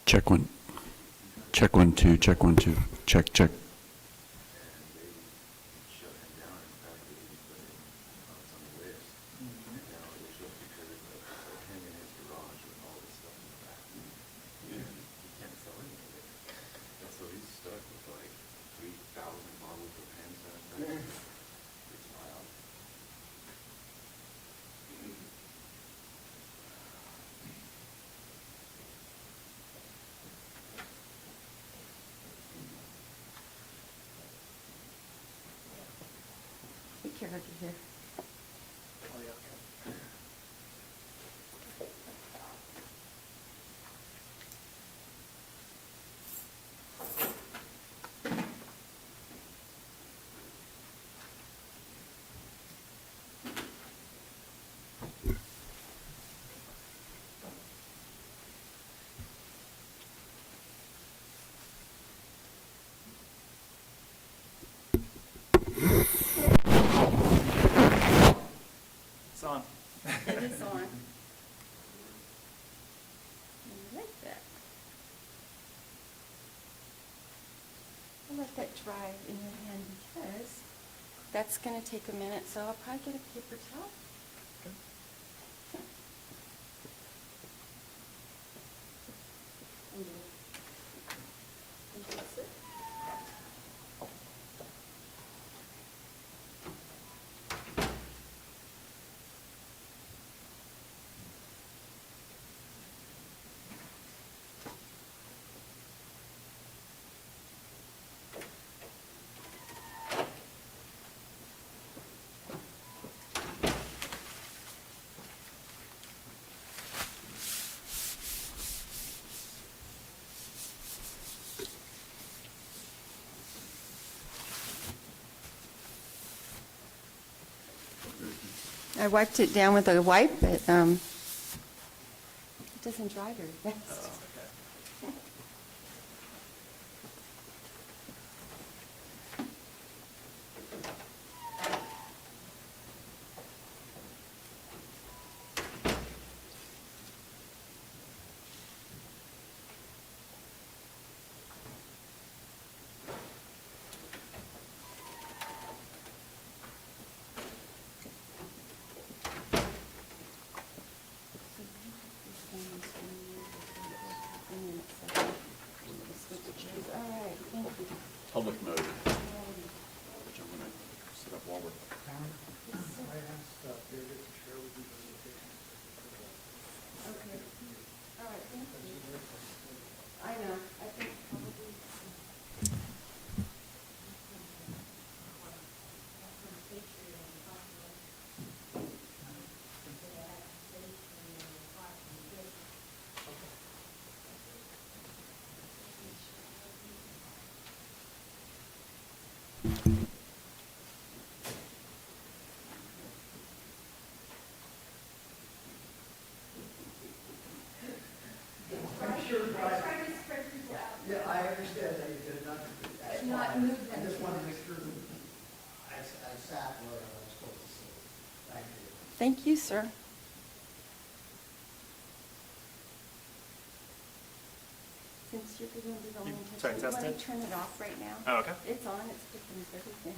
Check one. Check 1 2. Check 1 2. Check check. Take care of you here. It's on. It is on. I like that. I'll let that dry in your hand because that's going to take a minute, so I'll probably get a paper towel. And that's it. I wiped it down with a wipe, but it doesn't dry very fast. All right, thank you. Public mode. Which I'm going to set up while we're. I asked David to share with you the location. Okay. All right, thank you. I know, I think probably. I'm sure, but Try to spread people out. yeah, I understand that you did not. That's Not fine. move them. I just wanted to make sure that I sat where I was supposed to sit. Thank you. Thank you, sir. Since you're going to be the only sorry, person, you want test to it? turn it off right now? Oh, okay. It's on, it's picking up everything.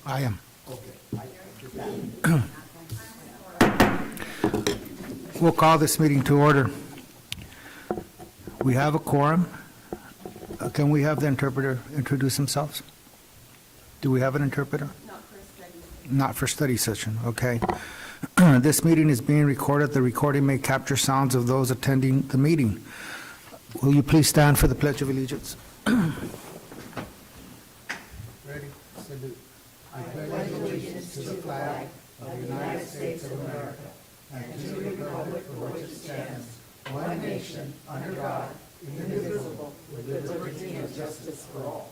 I am. Okay. We'll call this meeting to order. We have a quorum. Can we have the interpreter introduce themselves? Do we have an interpreter? Not for study session, okay. This meeting is being recorded. The recording may capture sounds of those attending the meeting. Will you please stand for the Pledge of Allegiance? Ready? Salute. I pledge allegiance to the flag of the United States of America and to the republic for which it stands, one nation, under God, indivisible, with liberty and justice for all.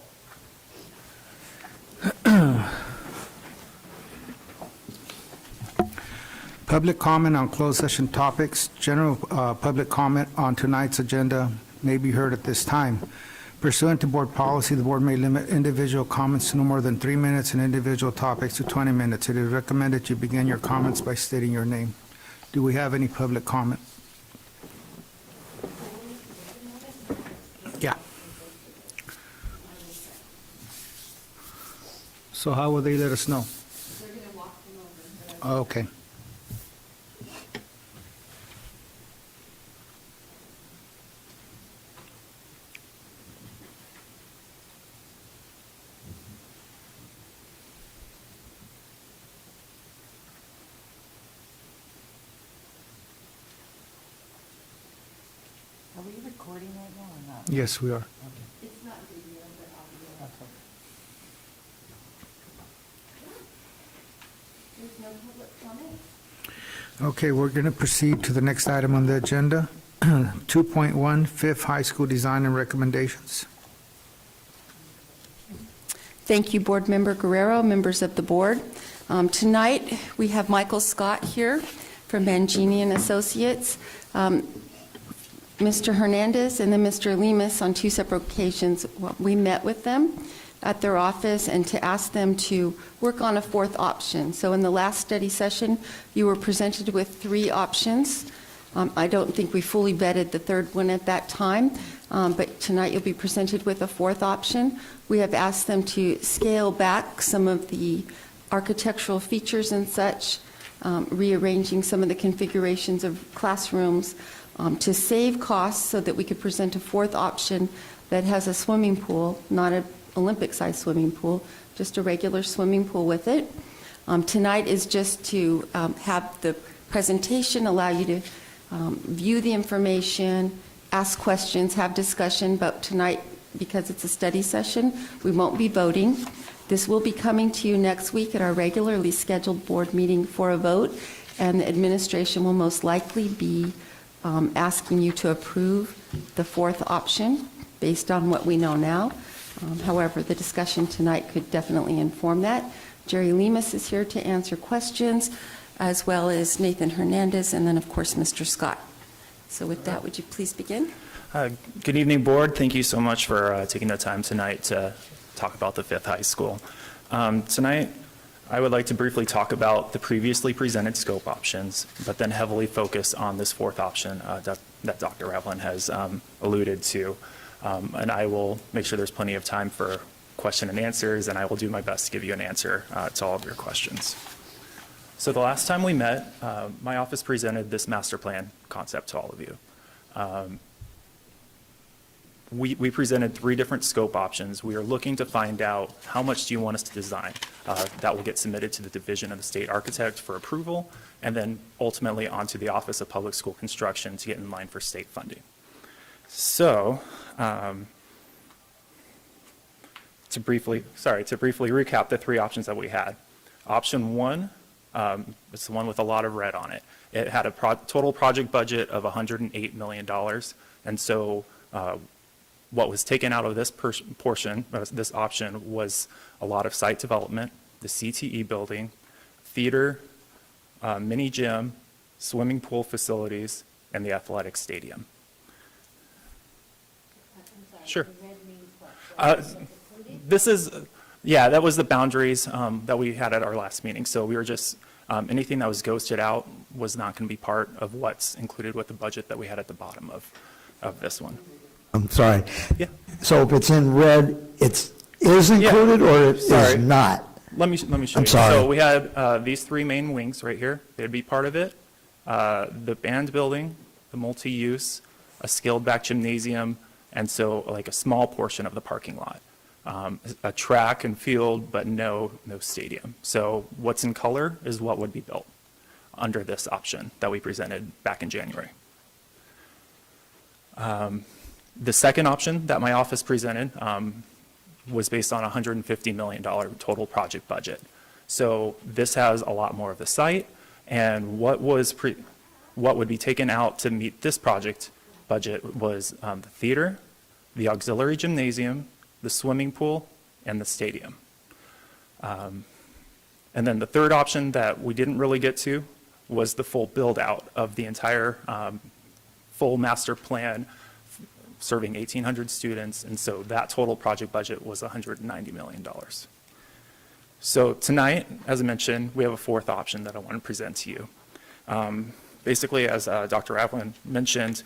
Public comment on closed session topics. General public comment on tonight's agenda may be heard at this time. Pursuant to board policy, the board may limit individual comments to no more than 3 minutes and individual topics to 20 minutes. It is recommended you begin your comments by stating your name. Do we have any public comment? Yeah. So how will they let us know? They're going to walk them over. Okay. Are we recording right now or not? Yes, we are. It's not video, but audio. There's no public comment? Okay, we're going to proceed to the next item on the agenda. 2.1, Fifth High School Design and Recommendations. Thank you, Board Member Guerrero, members of the board. Tonight, we have Michael Scott here from Mangini and Associates. Mr. Hernandez and then Mr. Lemus, on 2 separate occasions, we met with them at their office and to ask them to work on a 4th option. So in the last study session, you were presented with 3 options. I don't think we fully vetted the 3rd one at that time, but tonight you'll be presented with a 4th option. We have asked them to scale back some of the architectural features and such, rearranging some of the configurations of classrooms, to save costs so that we could present a 4th option that has a swimming pool, not an Olympic-sized swimming pool, just a regular swimming pool with it. Tonight is just to have the presentation, allow you to view the information, ask questions, have discussion, but tonight, because it's a study session, we won't be voting. This will be coming to you next week at our regularly scheduled board meeting for a vote, and the administration will most likely be asking you to approve the 4th option based on what we know now. However, the discussion tonight could definitely inform that. Jerry Lemus is here to answer questions, as well as Nathan Hernandez, and then, of course, Mr. Scott. So with that, would you please begin? Good evening, board. Thank you so much for taking the time tonight to talk about the Fifth High School. Tonight, I would like to briefly talk about the previously presented scope options, but then heavily focus on this 4th option that Dr. Ravlin has alluded to. And I will make sure there's plenty of time for question and answers, and I will do my best to give you an answer to all of your questions. So the last time we met, my office presented this master plan concept to all of you. We presented 3 different scope options. We are looking to find out how much do you want us to design. That will get submitted to the Division of the State Architect for approval, and then ultimately onto the Office of Public School Construction to get in line for state funding. So, to briefly recap the 3 options that we had. Option 1, it's the one with a lot of red on it. It had a total project budget of $108 million, and so what was taken out of this portion, this option, was a lot of site development, the CTE building, theater, mini gym, swimming pool facilities, and the athletic stadium. Sure. This is, yeah, that was the boundaries that we had at our last meeting. So we were just, anything that was ghosted out was not going to be part of what's included with the budget that we had at the bottom of this one. I'm sorry. Yeah. So if it's in red, it is included or it is not? Let me show I'm you. sorry. So we had these three main wings right here. They'd be part of it. The band building, the multi-use, a scaled-back gymnasium, and so like a small portion of the parking lot. A track and field, but no stadium. So what's in color is what would be built under this option that we presented back in January. The second option that my office presented was based on a $150 million total project budget. So this has a lot more of the site, and what would be taken out to meet this project budget was the theater, the auxiliary gymnasium, the swimming pool, and the stadium. And then the third option that we didn't really get to was the full build-out of the entire full master plan serving 1,800 students, and so that total project budget was $190 million. So tonight, as I mentioned, we have a fourth option that I want to present to you. Basically, as Dr. Raplin mentioned,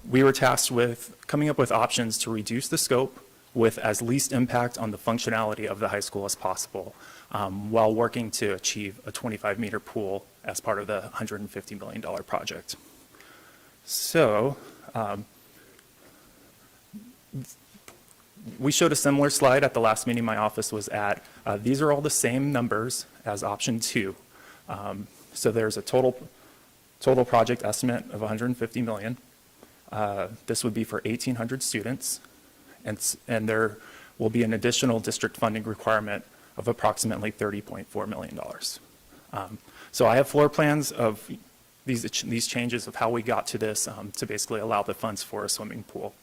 we were tasked with coming up with options to reduce the scope with as least impact on the functionality of the high school as possible, while working to achieve a 25-meter pool as part of the $150 million project. So, we showed a similar slide at the last meeting my office was at. These are all the same numbers as option 2. So there's a total project estimate of $150 million. This would be for 1,800 students, and there will be an additional district funding requirement of approximately $30.4 million. So I have floor plans of these changes of how we got to this to basically allow the funds for a swimming pool.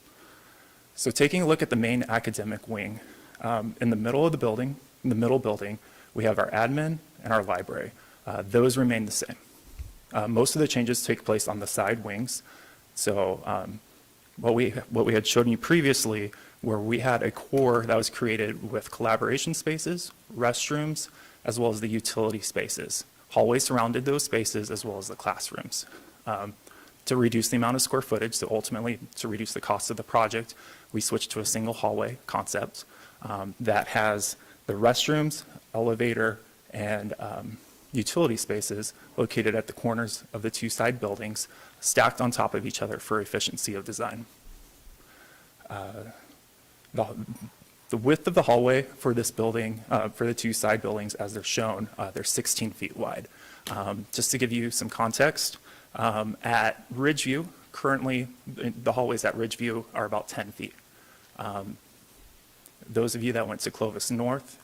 So taking a look at the main academic wing, in the middle of the building, in the middle building, we have our admin and our library. Those remain the same. Most of the changes take place on the side wings. So what we had shown you previously, where we had a core that was created with collaboration spaces, restrooms, as well as the utility spaces. Hallways surrounded those spaces as well as the classrooms. To reduce the amount of square footage, so ultimately to reduce the cost of the project, we switched to a single hallway concept that has the restrooms, elevator, and utility spaces located at the corners of the two side buildings, stacked on top of each other for efficiency of design. The width of the hallway for this building, for the two side buildings as they're shown, they're 16 feet wide. Just to give you some context, at Ridgeview, currently the hallways at Ridgeview are about 10 feet. Those of you that went to Clovis North,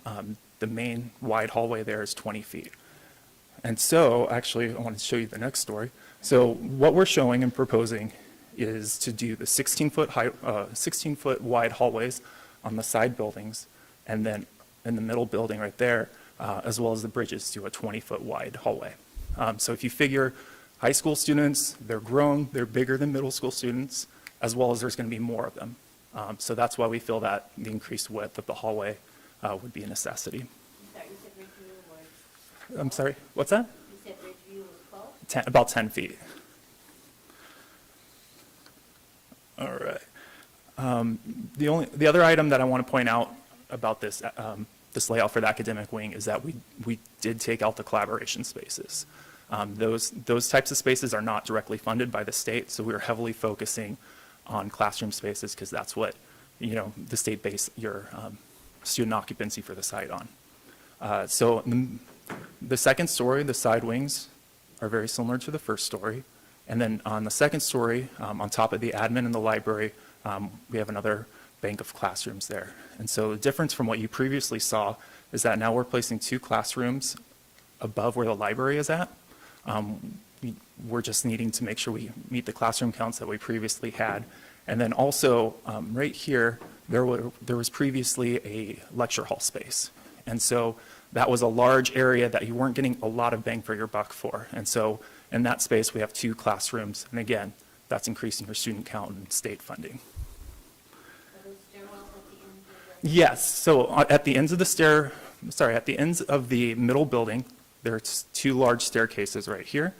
the main wide hallway there is 20 feet. And so, actually, I want to show you the next story. So what we're showing and proposing is to do the 16-foot wide hallways on the side buildings, and then in the middle building right there, as well as the bridges, to a 20-foot wide hallway. So if you figure high school students, they're grown, they're bigger than middle school students, as well as there's going to be more of them. So that's why we feel that the increased width of the hallway would be a necessity. You said Ridgeview was, I'm sorry, what's that? you said Ridgeview was 12? About 10 feet. All right. The other item that I want to point out about this layout for the academic wing is that we did take out the collaboration spaces. Those types of spaces are not directly funded by the state, so we're heavily focusing on classroom spaces because that's what the state base your student occupancy for the site on. So the second story, the side wings, are very similar to the first story. And then on the second story, on top of the admin and the library, we have another bank of classrooms there. And so the difference from what you previously saw is that now we're placing 2 classrooms above where the library is at. We're just needing to make sure we meet the classroom counts that we previously had. And then also, right here, there was previously a lecture hall space. And so that was a large area that you weren't getting a lot of bang for your buck for. And so in that space, we have 2 classrooms. And again, that's increasing your student count and state funding. Are those stairwells at the end of the? Yes, so at the ends of at the ends of the middle building, there's 2 large staircases right here,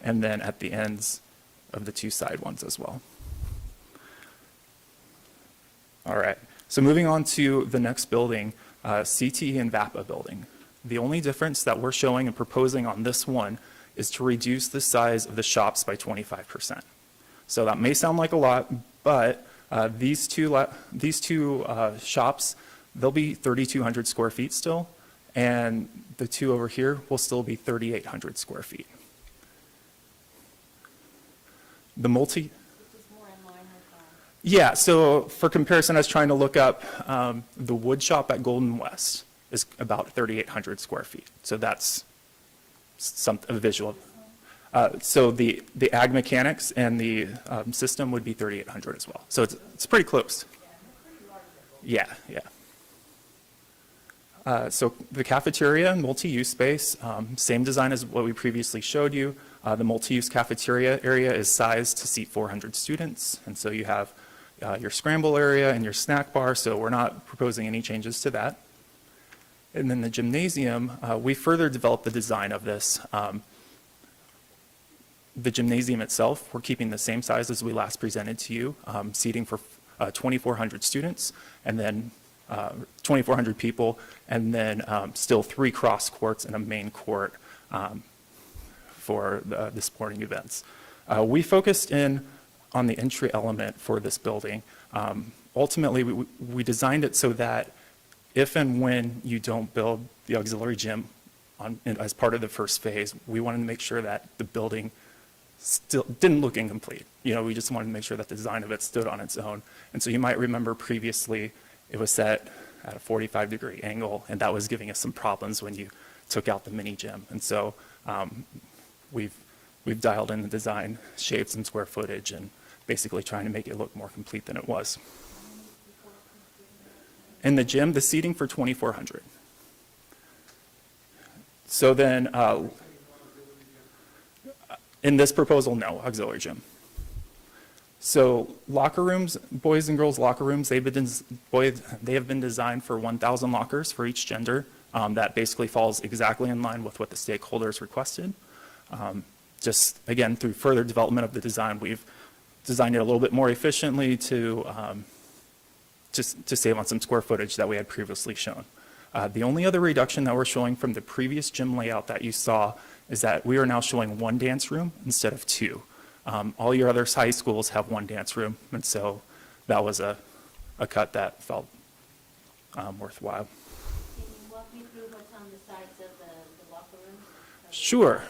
and then at the ends of the 2 side ones as well. All right, so moving on to the next building, CTE and VAPA building. The only difference that we're showing and proposing on this one is to reduce the size of the shops by 25%. So that may sound like a lot, but these two shops, they'll be 3,200 square feet still, and the two over here will still be 3,800 square feet. The multi... Which is more in line with that. Yeah, so for comparison, I was trying to look up the wood shop at Golden West is about 3,800 square feet. So that's a visual. So the ag mechanics and the system would be 3,800 as well. So it's pretty close. Yeah, yeah. So the cafeteria, multi-use space, same design as what we previously showed you. The multi-use cafeteria area is sized to seat 400 students. And so you have your scramble area and your snack bar, so we're not proposing any changes to that. And then the gymnasium, we further developed the design of this. The gymnasium itself, we're keeping the same size as we last presented to you, seating for 2,400 students, and then 2,400 people, and then still 3 cross courts and a main court for the sporting events. We focused in on the entry element for this building. Ultimately, we designed it so that if and when you don't build the auxiliary gym as part of the first phase, we wanted to make sure that the building still didn't look incomplete. You know, we just wanted to make sure that the design of it stood on its own. And so you might remember previously it was set at a 45-degree angle, and that was giving us some problems when you took out the mini gym. And so we've dialed in the design, shaved some square footage, and basically trying to make it look more complete than it was. In the gym, the seating for 2,400. So then, in this proposal, no, auxiliary gym. So locker rooms, boys and girls locker rooms, they have been designed for 1,000 lockers for each gender. That basically falls exactly in line with what the stakeholders requested. Just, again, through further development of the design, we've designed it a little bit more efficiently to save on some square footage that we had previously shown. The only other reduction that we're showing from the previous gym layout that you saw is that we are now showing 1 dance room instead of 2. All your other high schools have 1 dance room, and so that was a cut that felt worthwhile. Can you walk me through what's on the sides of the locker rooms? Sure.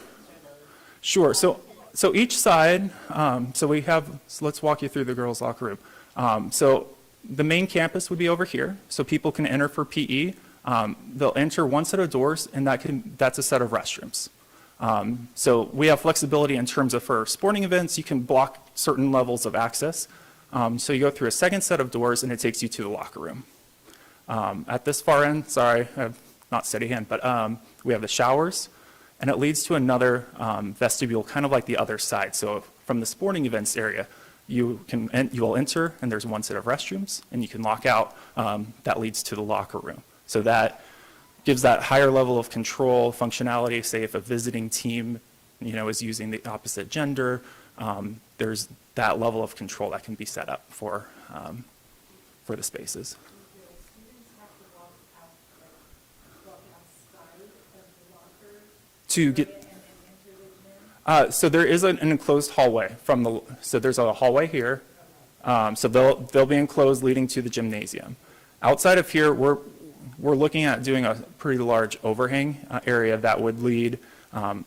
Sure. So each side, so let's walk you through the girls' locker room. So the main campus would be over here, so people can enter for PE. They'll enter one set of doors, and that's a set of restrooms. So we have flexibility in terms of for sporting events, you can block certain levels of access. So you go through a second set of doors, and it takes you to the locker room. At this far end, sorry, I have not steady hand, but we have the showers, and it leads to another vestibule, kind of like the other side. So from the sporting events area, you will enter, and there's one set of restrooms, and you can lock out. That leads to the locker room. So that gives that higher level of control, functionality. Say if a visiting team, is using the opposite gender, there's that level of control that can be set up for the spaces. To get, so there is an enclosed hallway so there's a hallway here. So they'll be enclosed leading to the gymnasium. Outside of here, we're looking at doing a pretty large overhang area that would lead,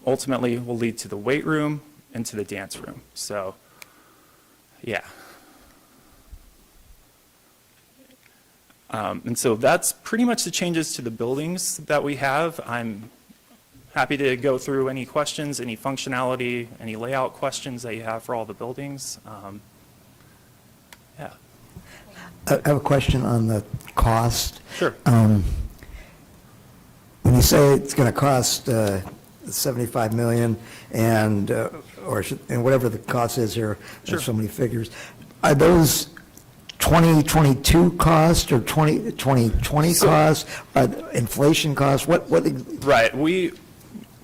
ultimately will lead to the weight room and to the dance room. So, yeah. And so that's pretty much the changes to the buildings that we have. I'm happy to go through any questions, any functionality, any layout questions that you have for all the buildings. Yeah. I have a question on the cost. Sure. When you say it's going to cost $75 million and whatever the cost is here, Sure. there's so many figures, are those 2022 costs or 2020 costs, inflation costs? What? Right.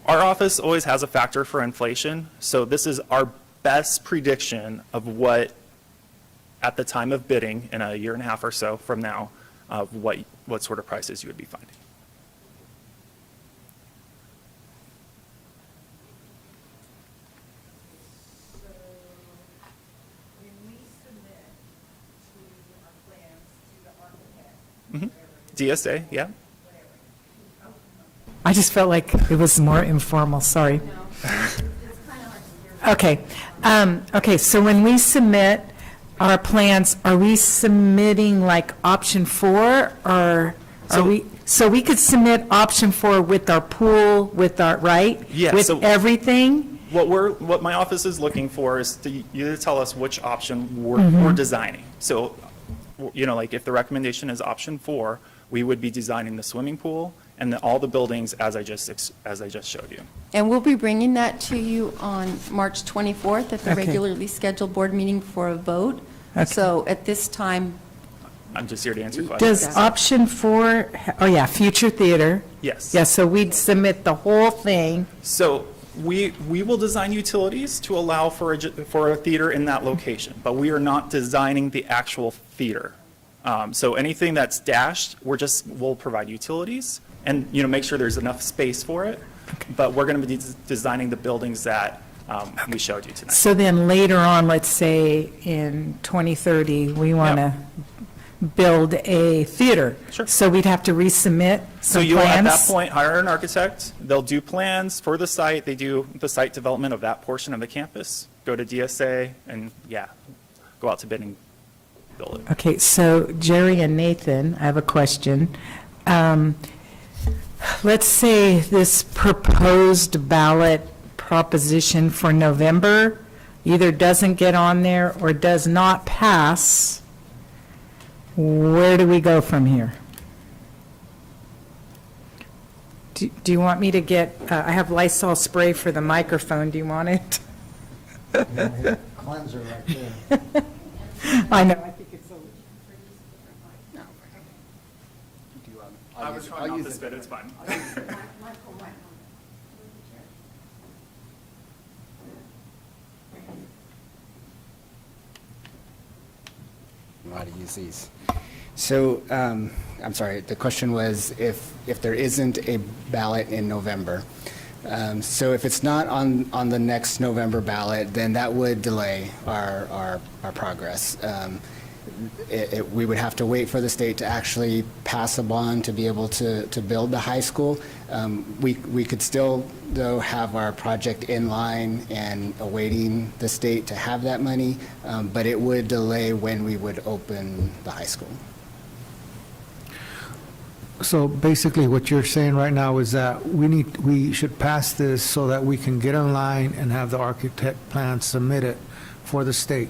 Our office always has a factor for inflation, so this is our best prediction of what, at the time of bidding in a year and a half or so from now, of what sort of prices you would be finding. When we submit to our plans to the architect, DSA, yeah. I just felt like it was more informal, sorry. Okay, okay, so when we submit our plans, are we submitting like option 4, or are we, so we could submit option 4 with our pool, with our, right? Yeah, With so- everything? What my office is looking for is to you to tell us which option we're designing. So, like if the recommendation is option 4, we would be designing the swimming pool and all the buildings as I just showed you. And we'll be bringing that to you on March 24th at the Okay. regularly scheduled board meeting for a vote. Okay. So at this time, I'm just here to answer questions. Does option 4, oh yeah, future theater? Yes. Yeah, so we'd submit the whole thing. So we will design utilities to allow for a theater in that location, but we are not designing the actual theater. So anything that's dashed, we'll provide utilities and, make sure there's enough space for it. But we're going to be designing the buildings that we showed you tonight. So then later on, let's say in 2030, we want to build a theater. Sure. So we'd have to resubmit So some you'll, at that plans? point, hire an architect. They'll do plans for the site. They do the site development of that portion of the campus, go to DSA, and, go out to bid and build it. Okay, so Jerry and Nathan, I have a question. Let's say this proposed ballot proposition for November either doesn't get on there or does not pass. Where do we go from here? Do you want me to get, I have Lysol spray for the microphone, do you want it? Cleanser right there. I know. I think it's a I was trying not to spit, it's fine. know how to use these. So, I'm sorry, the question was if there isn't a ballot in November. So if it's not on the next November ballot, then that would delay our progress. We would have to wait for the state to actually pass a bond to be able to build the high school. We could still, though, have our project in line and awaiting the state to have that money, but it would delay when we would open the high school. So basically, what you're saying right now is that we should pass this so that we can get in line and have the architect plan submitted for the state.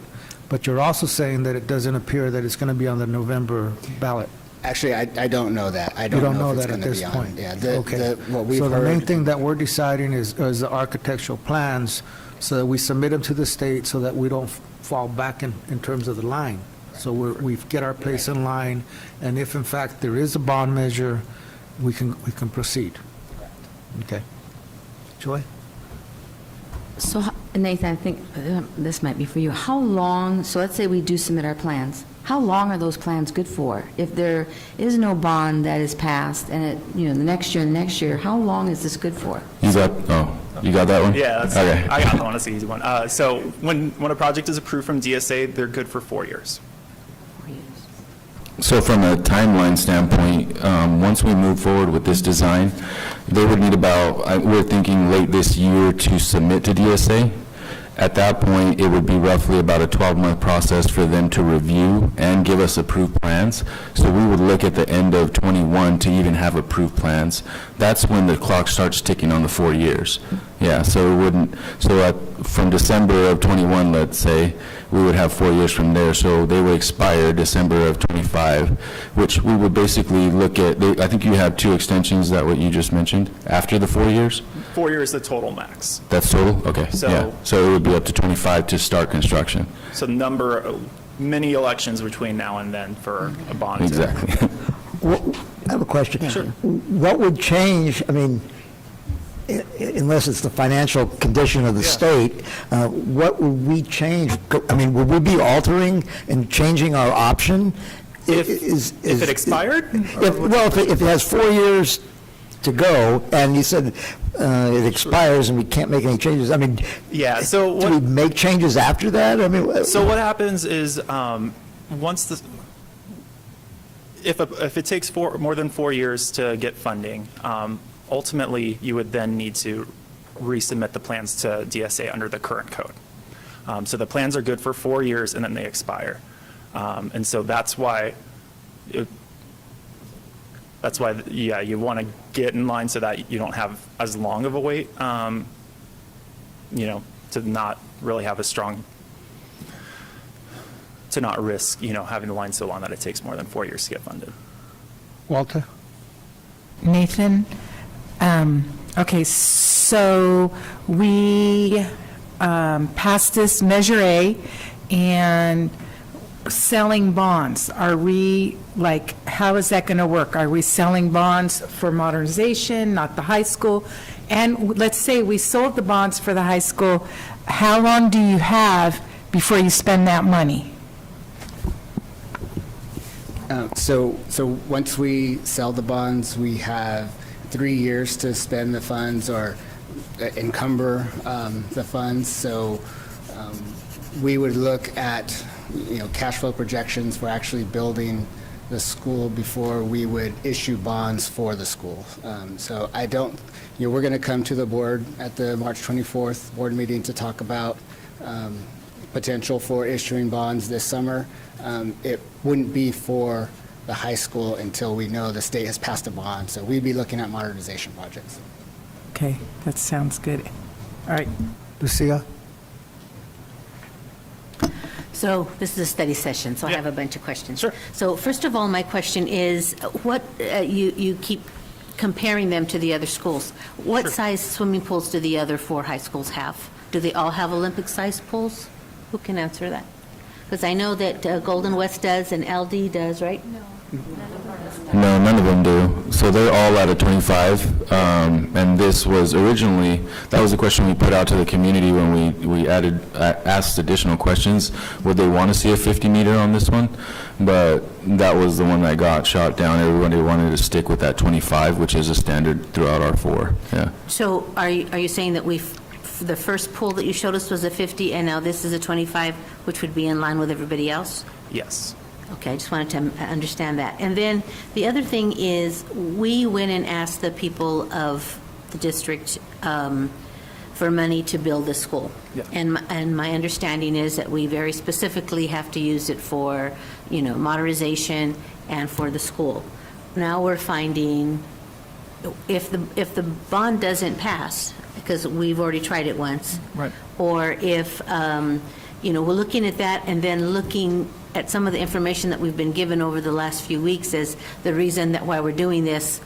But you're also saying that it doesn't appear that it's going to be on the November ballot. Actually, I don't know that. I You don't don't know know if it's that at going to this be on. point? Yeah, Okay. what we've So the main heard. thing that we're deciding is the architectural plans, so that we submit them to the state so that we don't fall back in terms of the line. So we get our place in line, and if in fact there is a bond measure, we can proceed. Okay. Joy? So Nathan, I think this might be for you. How long, so let's say we do submit our plans, how long are those plans good for? If there is no bond that is passed and the next year, how long is this good for? You got that one? Yeah, Okay. I got that one. That's the easy one. So when a project is approved from DSA, they're good for 4 years. 4 years. So from a timeline standpoint, once we move forward with this design, they would need we're thinking late this year to submit to DSA. At that point, it would be roughly about a 12-month process for them to review and give us approved plans. So we would look at the end of '21 to even have approved plans. That's when the clock starts ticking on the 4 years. Yeah, so from December of '21, let's say, we would have 4 years from there. So they would expire December of '25, which we would basically look at. I think you have 2 extensions, is that what you just mentioned, after the 4 years? 4 years is the total max. That's total? Okay, So- yeah. So it would be up to 25 to start construction. So many elections between now and then for a bond. Exactly. I have a question. Sure. What would change, I mean, unless it's the financial condition of the state, what would we change? I mean, would we be altering and changing our option If it expired? If it has 4 years to go, and you said it expires and we can't make any changes, I mean, Yeah, so do we what, make changes after that? I mean, so what happens is, once the, if it takes more than 4 years to get funding, ultimately, you would then need to resubmit the plans to DSA under the current code. So the plans are good for 4 years and then they expire. And so that's why, yeah, you want to get in line so that you don't have as long of a wait, to not really have a strong, to not risk, having the line so long that it takes more than 4 years to get funded. Walter? Nathan, okay, so we passed this Measure A, and selling bonds, are we, how is that going to work? Are we selling bonds for modernization, not the high school? And let's say we sold the bonds for the high school, how long do you have before you spend that money? So once we sell the bonds, we have 3 years to spend the funds or encumber the funds. So we would look at, cash flow projections for actually building the school before we would issue bonds for the school. So I don't, we're going to come to the board at the March 24th board meeting to talk about potential for issuing bonds this summer. It wouldn't be for the high school until we know the state has passed a bond. So we'd be looking at modernization projects. Okay, that sounds good. All right. Lucia? So this is a study session, so I Yeah. have a bunch of questions. Sure. So first of all, my question is, what, you keep comparing them to the other schools. What Sure. size swimming pools do the other 4 high schools have? Do they all have Olympic-sized pools? Who can answer that? Because I know that Golden West does and LD does, right? No, none of them do. So they're all at a 25, and this was originally, that was the question we put out to the community when we asked additional questions. Would they want to see a 50 meter on this one? But that was the one that got shot down. Everybody wanted to stick with that 25, which is a standard throughout our 4, yeah. So are you saying that the first pool that you showed us was a 50 and now this is a 25, which would be in line with everybody else? Yes. Okay, I just wanted to understand that. And then the other thing is, we went and asked the people of the district for money to build the school. Yeah. And my understanding is that we very specifically have to use it for, modernization and for the school. Now we're finding, if the bond doesn't pass, because we've already tried it once. Right. Or if, we're looking at that and then looking at some of the information that we've been given over the last few weeks as the reason that why we're doing this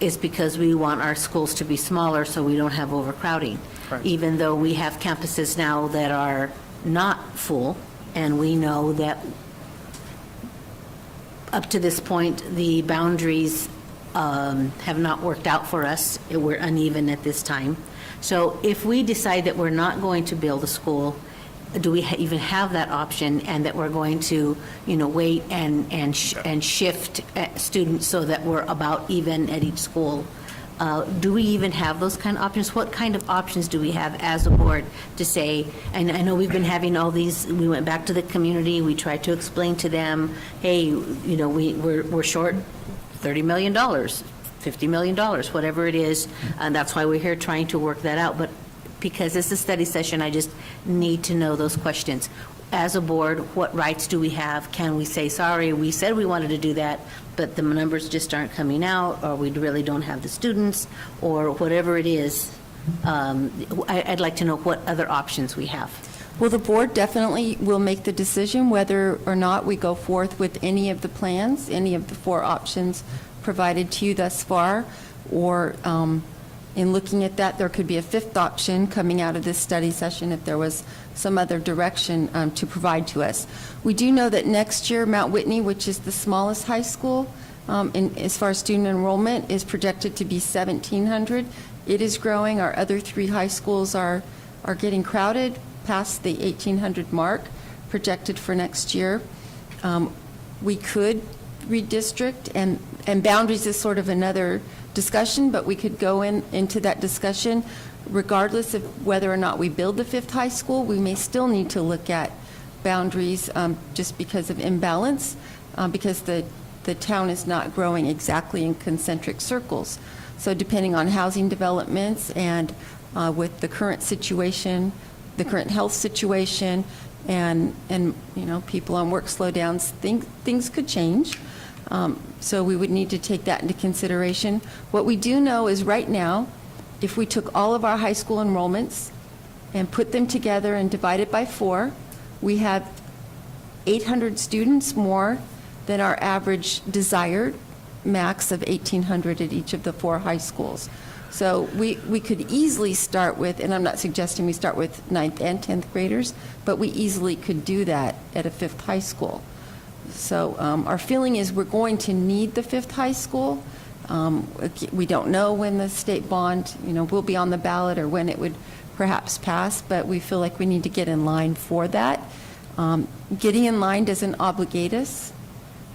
is because we want our schools to be smaller so we don't have overcrowding. Right. Even though we have campuses now that are not full, and we know that up to this point, the boundaries have not worked out for us. We're uneven at this time. So if we decide that we're not going to build a school, do we even have that option, and that we're going to, wait and shift students so that we're about even at each school? Do we even have those kind of options? What kind of options do we have as a board to say, and I know we've been having all these, we went back to the community, we tried to explain to them, hey, we're short $30 million, $50 million, whatever it is, and that's why we're here trying to work that out. But because it's a study session, I just need to know those questions. As a board, what rights do we have? Can we say, sorry, we said we wanted to do that, but the numbers just aren't coming out, or we really don't have the students, or whatever it is? I'd like to know what other options we have. Well, the board definitely will make the decision whether or not we go forth with any of the plans, any of the 4 options provided to you thus far, or in looking at that, there could be a 5th option coming out of this study session if there was some other direction to provide to us. We do know that next year, Mount Whitney, which is the smallest high school, as far as student enrollment, is projected to be 1,700. It is growing. Our other 3 high schools are getting crowded past the 1,800 mark projected for next year. we could redistrict, and boundaries is sort of another discussion, but we could go into that discussion regardless of whether or not we build the fifth high school. We may still need to look at boundaries just because of imbalance, because the town is not growing exactly in concentric circles. So depending on housing developments and with the current situation, the current health situation, and people on work slowdowns, things could change. So we would need to take that into consideration. What we do know is right now, if we took all of our high school enrollments and put them together and divided by 4, we have 800 students more than our average desired max of 1,800 at each of the 4 high schools. So we could easily start with, and I'm not suggesting we start with 9th and 10th graders, but we easily could do that at a 5th high school. So our feeling is we're going to need the 5th high school. We don't know when the state bond, will be on the ballot or when it would perhaps pass, but we feel like we need to get in line for that. Getting in line doesn't obligate us.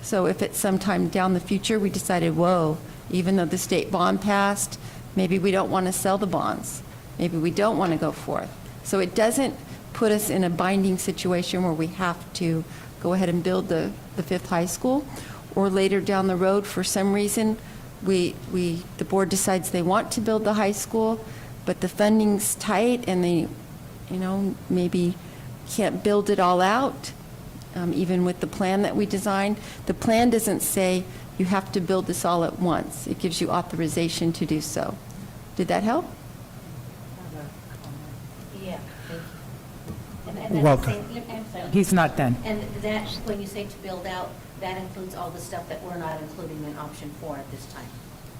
So if at some time down the future we decided, whoa, even though the state bond passed, maybe we don't want to sell the bonds. Maybe we don't want to go forth. So it doesn't put us in a binding situation where we have to go ahead and build the 5th high school, or later down the road, for some reason, the board decides they want to build the high school, but the funding's tight and they, maybe can't build it all out, even with the plan that we designed. The plan doesn't say you have to build this all at once. It gives you authorization to do so. Did that help? Yeah, thank you. And Welcome. I'm sorry. He's not done. And that, when you say to build out, that includes all the stuff that we're not including in option 4 at this time?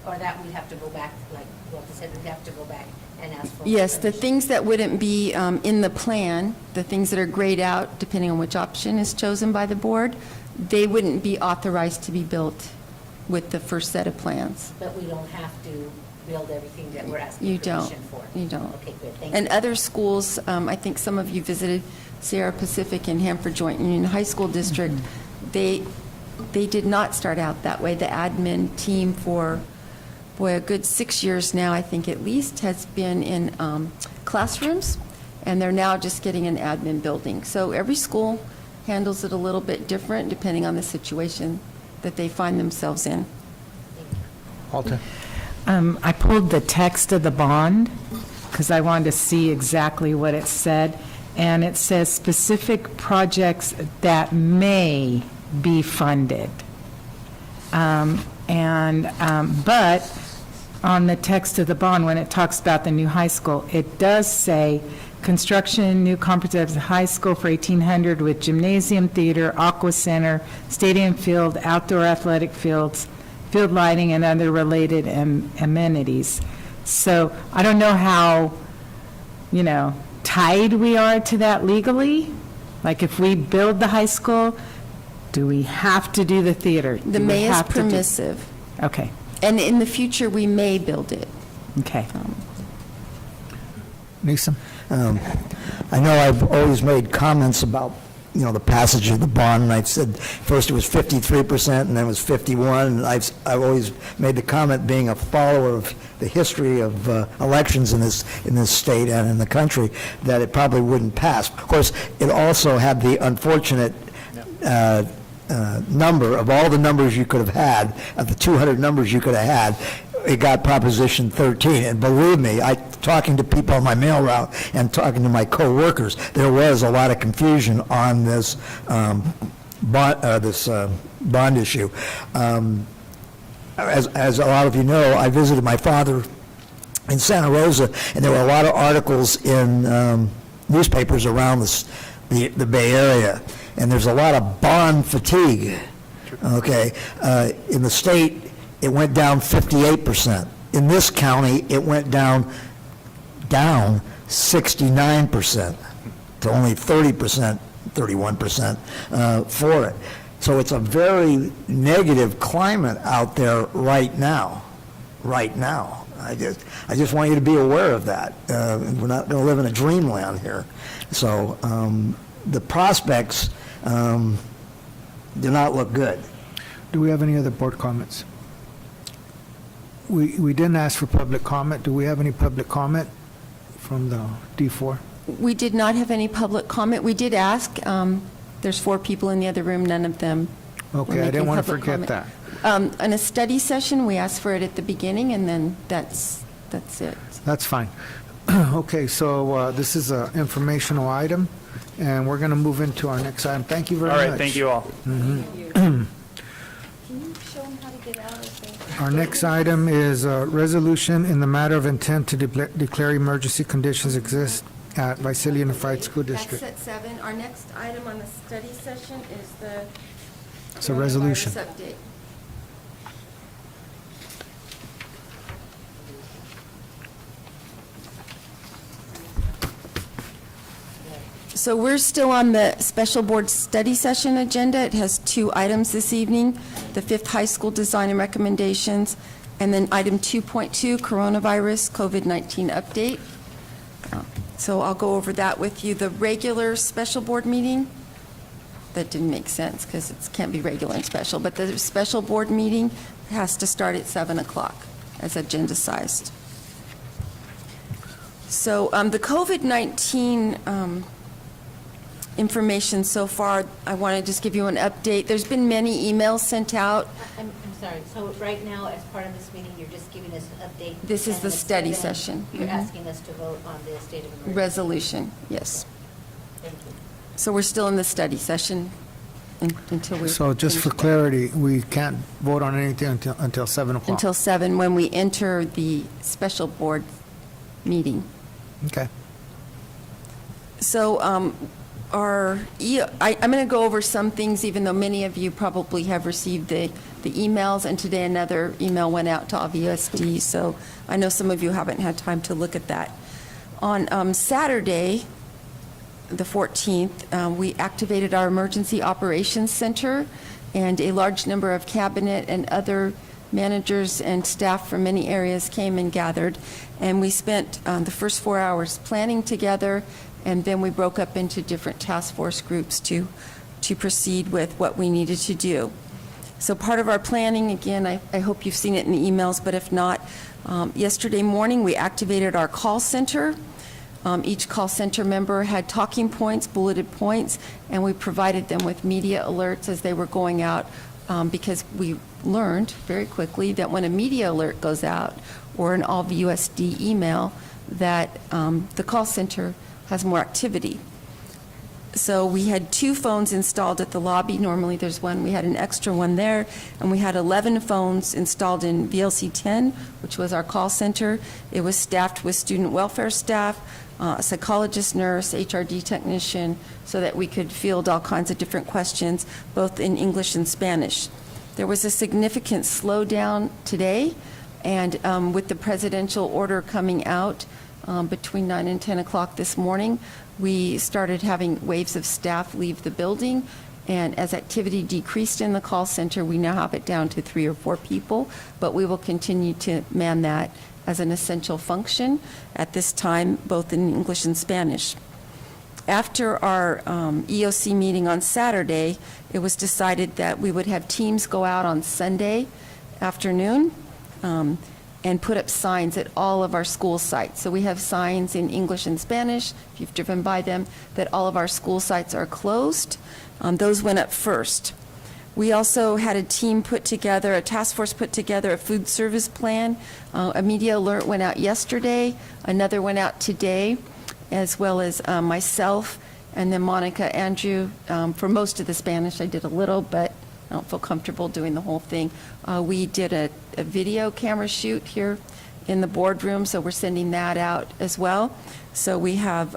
Or that we'd have to go back, like Walter said, we'd have to go back and ask for? Yes, the permission? things that wouldn't be in the plan, the things that are grayed out, depending on which option is chosen by the board, they wouldn't be authorized to be built with the first set of plans. But we don't have to build everything that we're asking You permission don't. for? You don't. Okay, good, thank you. And other schools, I think some of you visited Sierra Pacific and Hanford Joint Union High School District. They did not start out that way. The admin team for, a good 6 years now, I think at least, has been in classrooms, and they're now just getting an admin building. So every school handles it a little bit different depending on the situation that they find themselves in. Walter? I pulled the text of the bond because I wanted to see exactly what it said. And it says specific projects that may be funded. But on the text of the bond, when it talks about the new high school, it does say construction, new comprehensive high school for 1,800 with gymnasium, theater, aqua center, stadium field, outdoor athletic fields, field lighting, and other related amenities. So I don't know how, tied we are to that legally. Like if we build the high school, do we have to do the theater? The Do we may is have to do- permissive, Okay, and in the future, we may build it. okay. Newsom? I know I've always made comments about, the passage of the bond, and I've said first it was 53% and then it was 51, and I've always made the comment, being a follower of the history of elections in this state and in the country, that it probably wouldn't pass. Of course, it also had the unfortunate number of all the numbers you could have had, of the 200 numbers you could have had, it got Proposition 13. And believe me, talking to people on my mail route and talking to my co-workers, there was a lot of confusion on this bond issue. As a lot of you know, I visited my father in Santa Rosa, and there were a lot of articles in newspapers around the Bay Area, and there's a lot of bond fatigue. Okay, in the state, it went down 58%. In this county, it went down 69% to only 30%, 31% for it. So it's a very negative climate out there right now. I just want you to be aware of that. We're not going to live in a dreamland here. So the prospects, do not look good. Do we have any other board comments? We didn't ask for public comment. Do we have any public comment from the D4? We did not have any public comment. We did ask. There's 4 people in the other room, none of them were Okay, I making didn't want to public forget comment. that. In a study session, we asked for it at the beginning, and then that's it. That's fine. Okay, so this is an informational item, and we're going to move into our next item. Thank you very All much. right, thank you all. Can you show them how to get out of there? Our next item is a resolution in the matter of intent to declare emergency conditions exist at Visalia Unified School District. That's at 7. Our next item on the study session is the It's a resolution. coronavirus update. So we're still on the special board study session agenda. It has 2 items this evening, the 5th high school design and recommendations, and then item 2.2, coronavirus COVID-19 update. So I'll go over that with you. The regular special board meeting, that didn't make sense because it can't be regular and special, but the special board meeting has to start at 7 o'clock as agenda-sized. So the COVID-19 information so far, I want to just give you an update. There's been many emails sent out. I'm sorry, so right now, as part of this meeting, you're just giving us an update? This is and the at study 7, session. You're Mhm. asking us to vote on the state of emergency? Resolution, yes. Thank you. So we're still in the study session until we... So just for finish that. clarity, we can't vote on anything until 7 o'clock? Until 7, when we enter the special board meeting. Okay. So I'm going to go over some things, even though many of you probably have received the emails, and today another email went out to AVUSD, so I know some of you haven't had time to look at that. On Saturday, the 14th, we activated our Emergency Operations Center, and a large number of cabinet and other managers and staff from many areas came and gathered, and we spent the first 4 hours planning together, and then we broke up into different task force groups to proceed with what we needed to do. So part of our planning, again, I hope you've seen it in the emails, but if not, yesterday morning we activated our call center. Each call center member had talking points, bulleted points, and we provided them with media alerts as they were going out, because we learned very quickly that when a media alert goes out or an AllVUSD email, that the call center has more activity. So we had 2 phones installed at the lobby. Normally there's one. We had an extra one there. And we had 11 phones installed in VLC 10, which was our call center. It was staffed with student welfare staff, a psychologist, nurse, HRD technician, so that we could field all kinds of different questions, both in English and Spanish. There was a significant slowdown today, and with the presidential order coming out, between 9 and 10 o'clock this morning, we started having waves of staff leave the building, and as activity decreased in the call center, we now have it down to 3 or 4 people, but we will continue to man that as an essential function at this time, both in English and Spanish. After our EOC meeting on Saturday, it was decided that we would have teams go out on Sunday afternoon and put up signs at all of our school sites. So we have signs in English and Spanish, if you've driven by them, that all of our school sites are closed. Those went up first. We also had a team put together, a task force put together a food service plan. A media alert went out yesterday, another went out today, as well as myself, and then Monica, Andrew. For most of the Spanish, I did a little, but I don't feel comfortable doing the whole thing. We did a video camera shoot here in the boardroom, so we're sending that out as well. So we have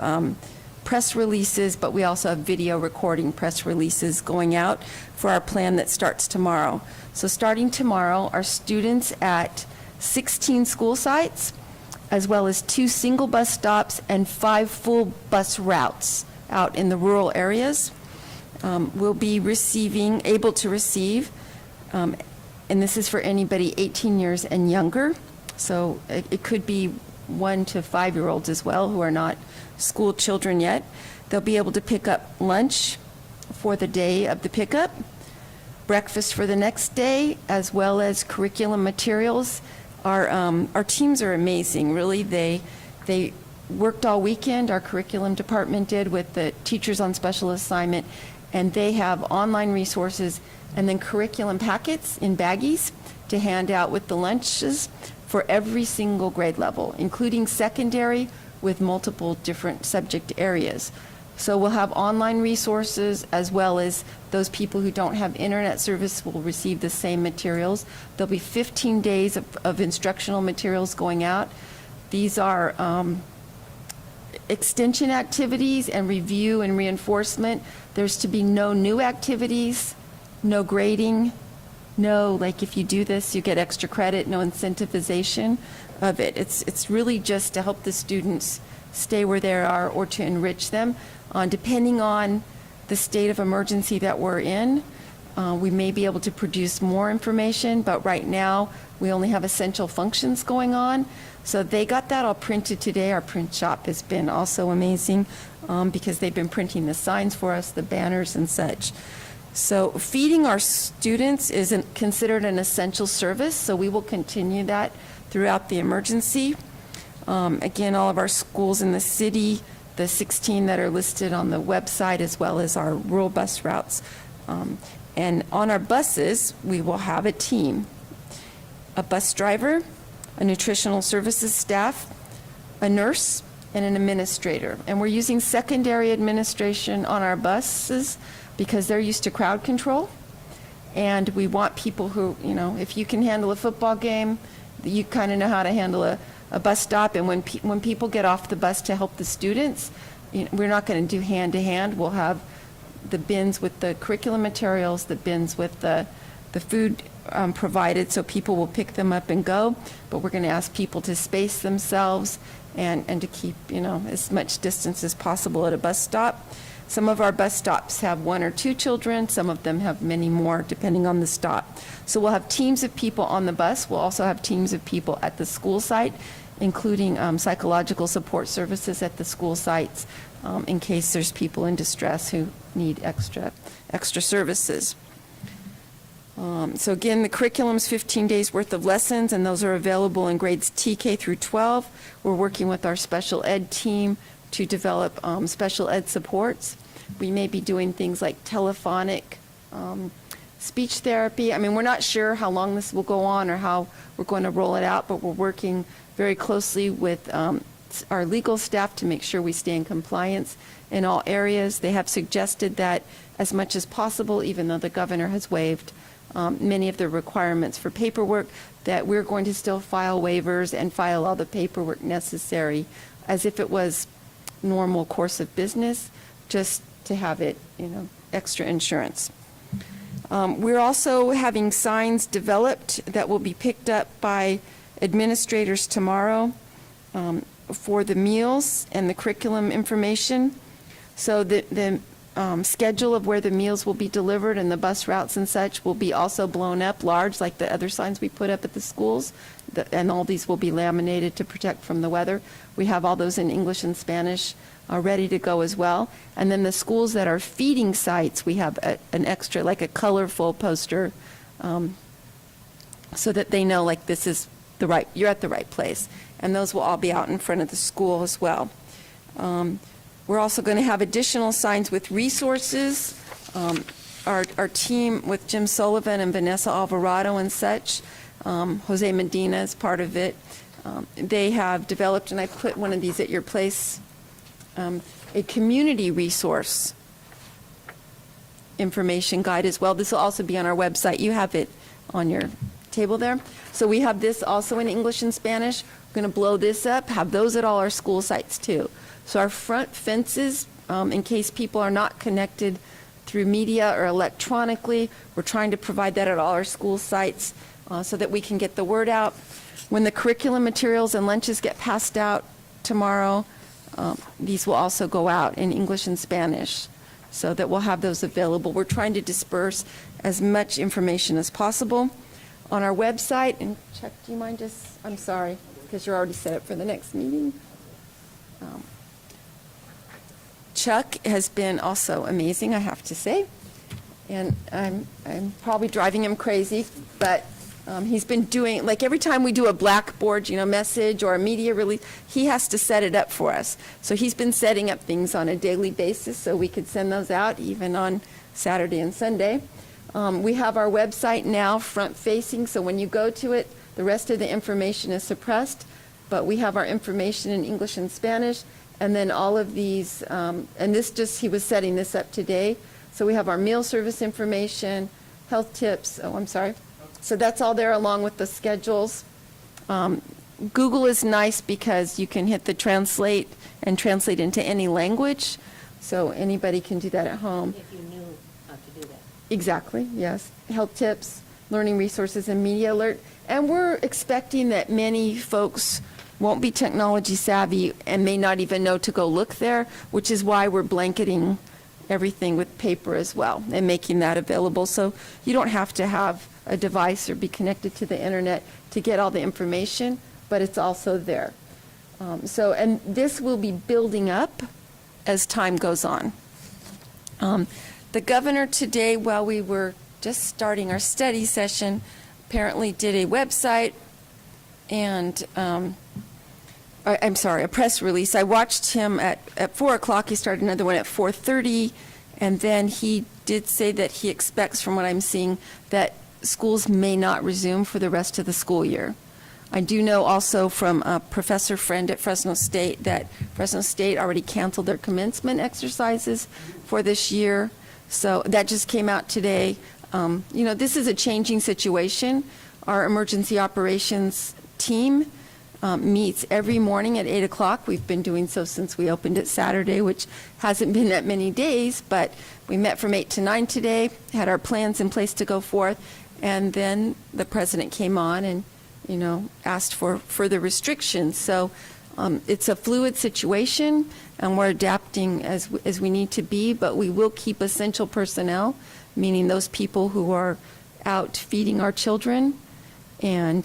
press releases, but we also have video recording press releases going out for our plan that starts tomorrow. So starting tomorrow, our students at 16 school sites, as well as 2 single bus stops and 5 full bus routes out in the rural areas, will be able to receive, and this is for anybody 18 years and younger, so it could be 1 to 5-year-olds as well who are not school children yet. They'll be able to pick up lunch for the day of the pickup. breakfast for the next day, as well as curriculum materials. Our teams are amazing, really. They worked all weekend, our curriculum department did, with the teachers on special assignment, and they have online resources and then curriculum packets in baggies to hand out with the lunches for every single grade level, including secondary with multiple different subject areas. So we'll have online resources, as well as those people who don't have internet service will receive the same materials. There'll be 15 days of instructional materials going out. These are extension activities and review and reinforcement. There's to be no new activities, no grading, no, like, if you do this, you get extra credit, no incentivization of it. It's really just to help the students stay where they are or to enrich them. Depending on the state of emergency that we're in, we may be able to produce more information, but right now, we only have essential functions going on. So they got that all printed today. Our print shop has been also amazing because they've been printing the signs for us, the banners and such. So feeding our students is considered an essential service, so we will continue that throughout the emergency. Again, all of our schools in the city, the 16 that are listed on the website, as well as our rural bus routes. And on our buses, we will have a team, a bus driver, a nutritional services staff, a nurse, and an administrator. And we're using secondary administration on our buses because they're used to crowd control. And we want people who, you know, if you can handle a football game, you kind of know how to handle a bus stop. And when people get off the bus to help the students, you know, we're not going to do hand-to-hand. We'll have the bins with the curriculum materials, the bins with the food provided, so people will pick them up and go. But we're going to ask people to space themselves and to keep, you know, as much distance as possible at a bus stop. Some of our bus stops have 1 or 2 children. Some of them have many more, depending on the stop. So we'll have teams of people on the bus. We'll also have teams of people at the school site, including psychological support services at the school sites in case there's people in distress who need extra services. So again, the curriculum's 15 days worth of lessons, and those are available in grades TK through 12. We're working with our special ed team to develop special ed supports. We may be doing things like telephonic speech therapy. I mean, we're not sure how long this will go on or how we're going to roll it out, but we're working very closely with our legal staff to make sure we stay in compliance in all areas. They have suggested that as much as possible, even though the governor has waived many of the requirements for paperwork, that we're going to still file waivers and file all the paperwork necessary as if it was normal course of business, just to have it, you know, extra insurance. We're also having signs developed that will be picked up by administrators tomorrow for the meals and the curriculum information. So the schedule of where the meals will be delivered and the bus routes and such will be also blown up large, like the other signs we put up at the schools, and all these will be laminated to protect from the weather. We have all those in English and Spanish ready to go as well. And then the schools that are feeding sites, we have an extra, like a colorful poster, so that they know, like, this is you're at the right place. And those will all be out in front of the school as well. We're also going to have additional signs with resources. Our team with Jim Sullivan and Vanessa Alvarado and such, Jose Medina is part of it. They have developed, and I put one of these at your place, a community resource information guide as well. This will also be on our website. You have it on your table there. So we have this also in English and Spanish. We're going to blow this up, have those at all our school sites too. So our front fences, in case people are not connected through media or electronically, we're trying to provide that at all our school sites so that we can get the word out. When the curriculum materials and lunches get passed out tomorrow, these will also go out in English and Spanish so that we'll have those available. We're trying to disperse as much information as possible on our website. And Chuck, do you mind just, I'm sorry, because you're already set up for the next meeting. Chuck has been also amazing, I have to say. And I'm probably driving him crazy, but he's been doing, like every time we do a Blackboard, message or a media release, he has to set it up for us. So he's been setting up things on a daily basis so we could send those out even on Saturday and Sunday. We have our website now front-facing, so when you go to it, the rest of the information is suppressed, but we have our information in English and Spanish, and then all of these, and he was setting this up today, so we have our meal service information, health tips, so that's all there along with the schedules. Google is nice because you can hit the translate and translate into any language, so anybody can do that at home. If you knew how to do that. Exactly, yes. Health tips, learning resources, and media alert. And we're expecting that many folks won't be technology savvy and may not even know to go look there, which is why we're blanketing everything with paper as well and making that available. So you don't have to have a device or be connected to the internet to get all the information, but it's also there. And this will be building up as time goes on. The governor today, while we were just starting our study session, apparently did a website and, a press release. I watched him at 4 o'clock. He started another one at 4:30, and then he did say that he expects, from what I'm seeing, that schools may not resume for the rest of the school year. I do know also from a professor friend at Fresno State that Fresno State already canceled their commencement exercises for this year. So that just came out today. This is a changing situation. Our emergency operations team meets every morning at 8 o'clock. We've been doing so since we opened it Saturday, which hasn't been that many days, but we met from 8 to 9 today, had our plans in place to go forth, and then the president came on and asked for further restrictions. So it's a fluid situation, and we're adapting as we need to be, but we will keep essential personnel, meaning those people who are out feeding our children, and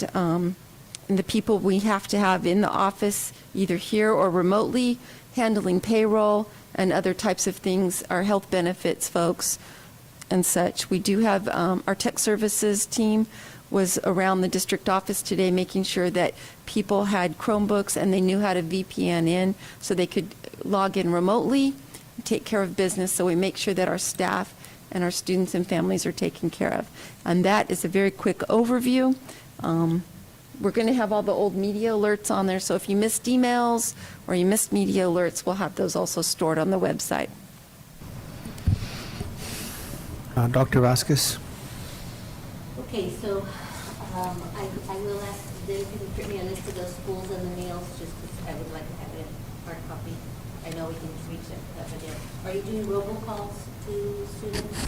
the people we have to have in the office, either here or remotely, handling payroll and other types of things, our health benefits folks and such. We do have our tech services team was around the district office today making sure that people had Chromebooks and they knew how to VPN in so they could log in remotely, take care of business, so we make sure that our staff and our students and families are taken care of. And that is a very quick overview. We're going to have all the old media alerts on there, so if you missed emails or you missed media alerts, we'll have those also stored on the website. Dr. Vasquez? Okay, so I will ask them if you can print me a list of those schools and the meals, just because I would like to have it in hard copy. I know we can reach that again. Are you doing robocalls to students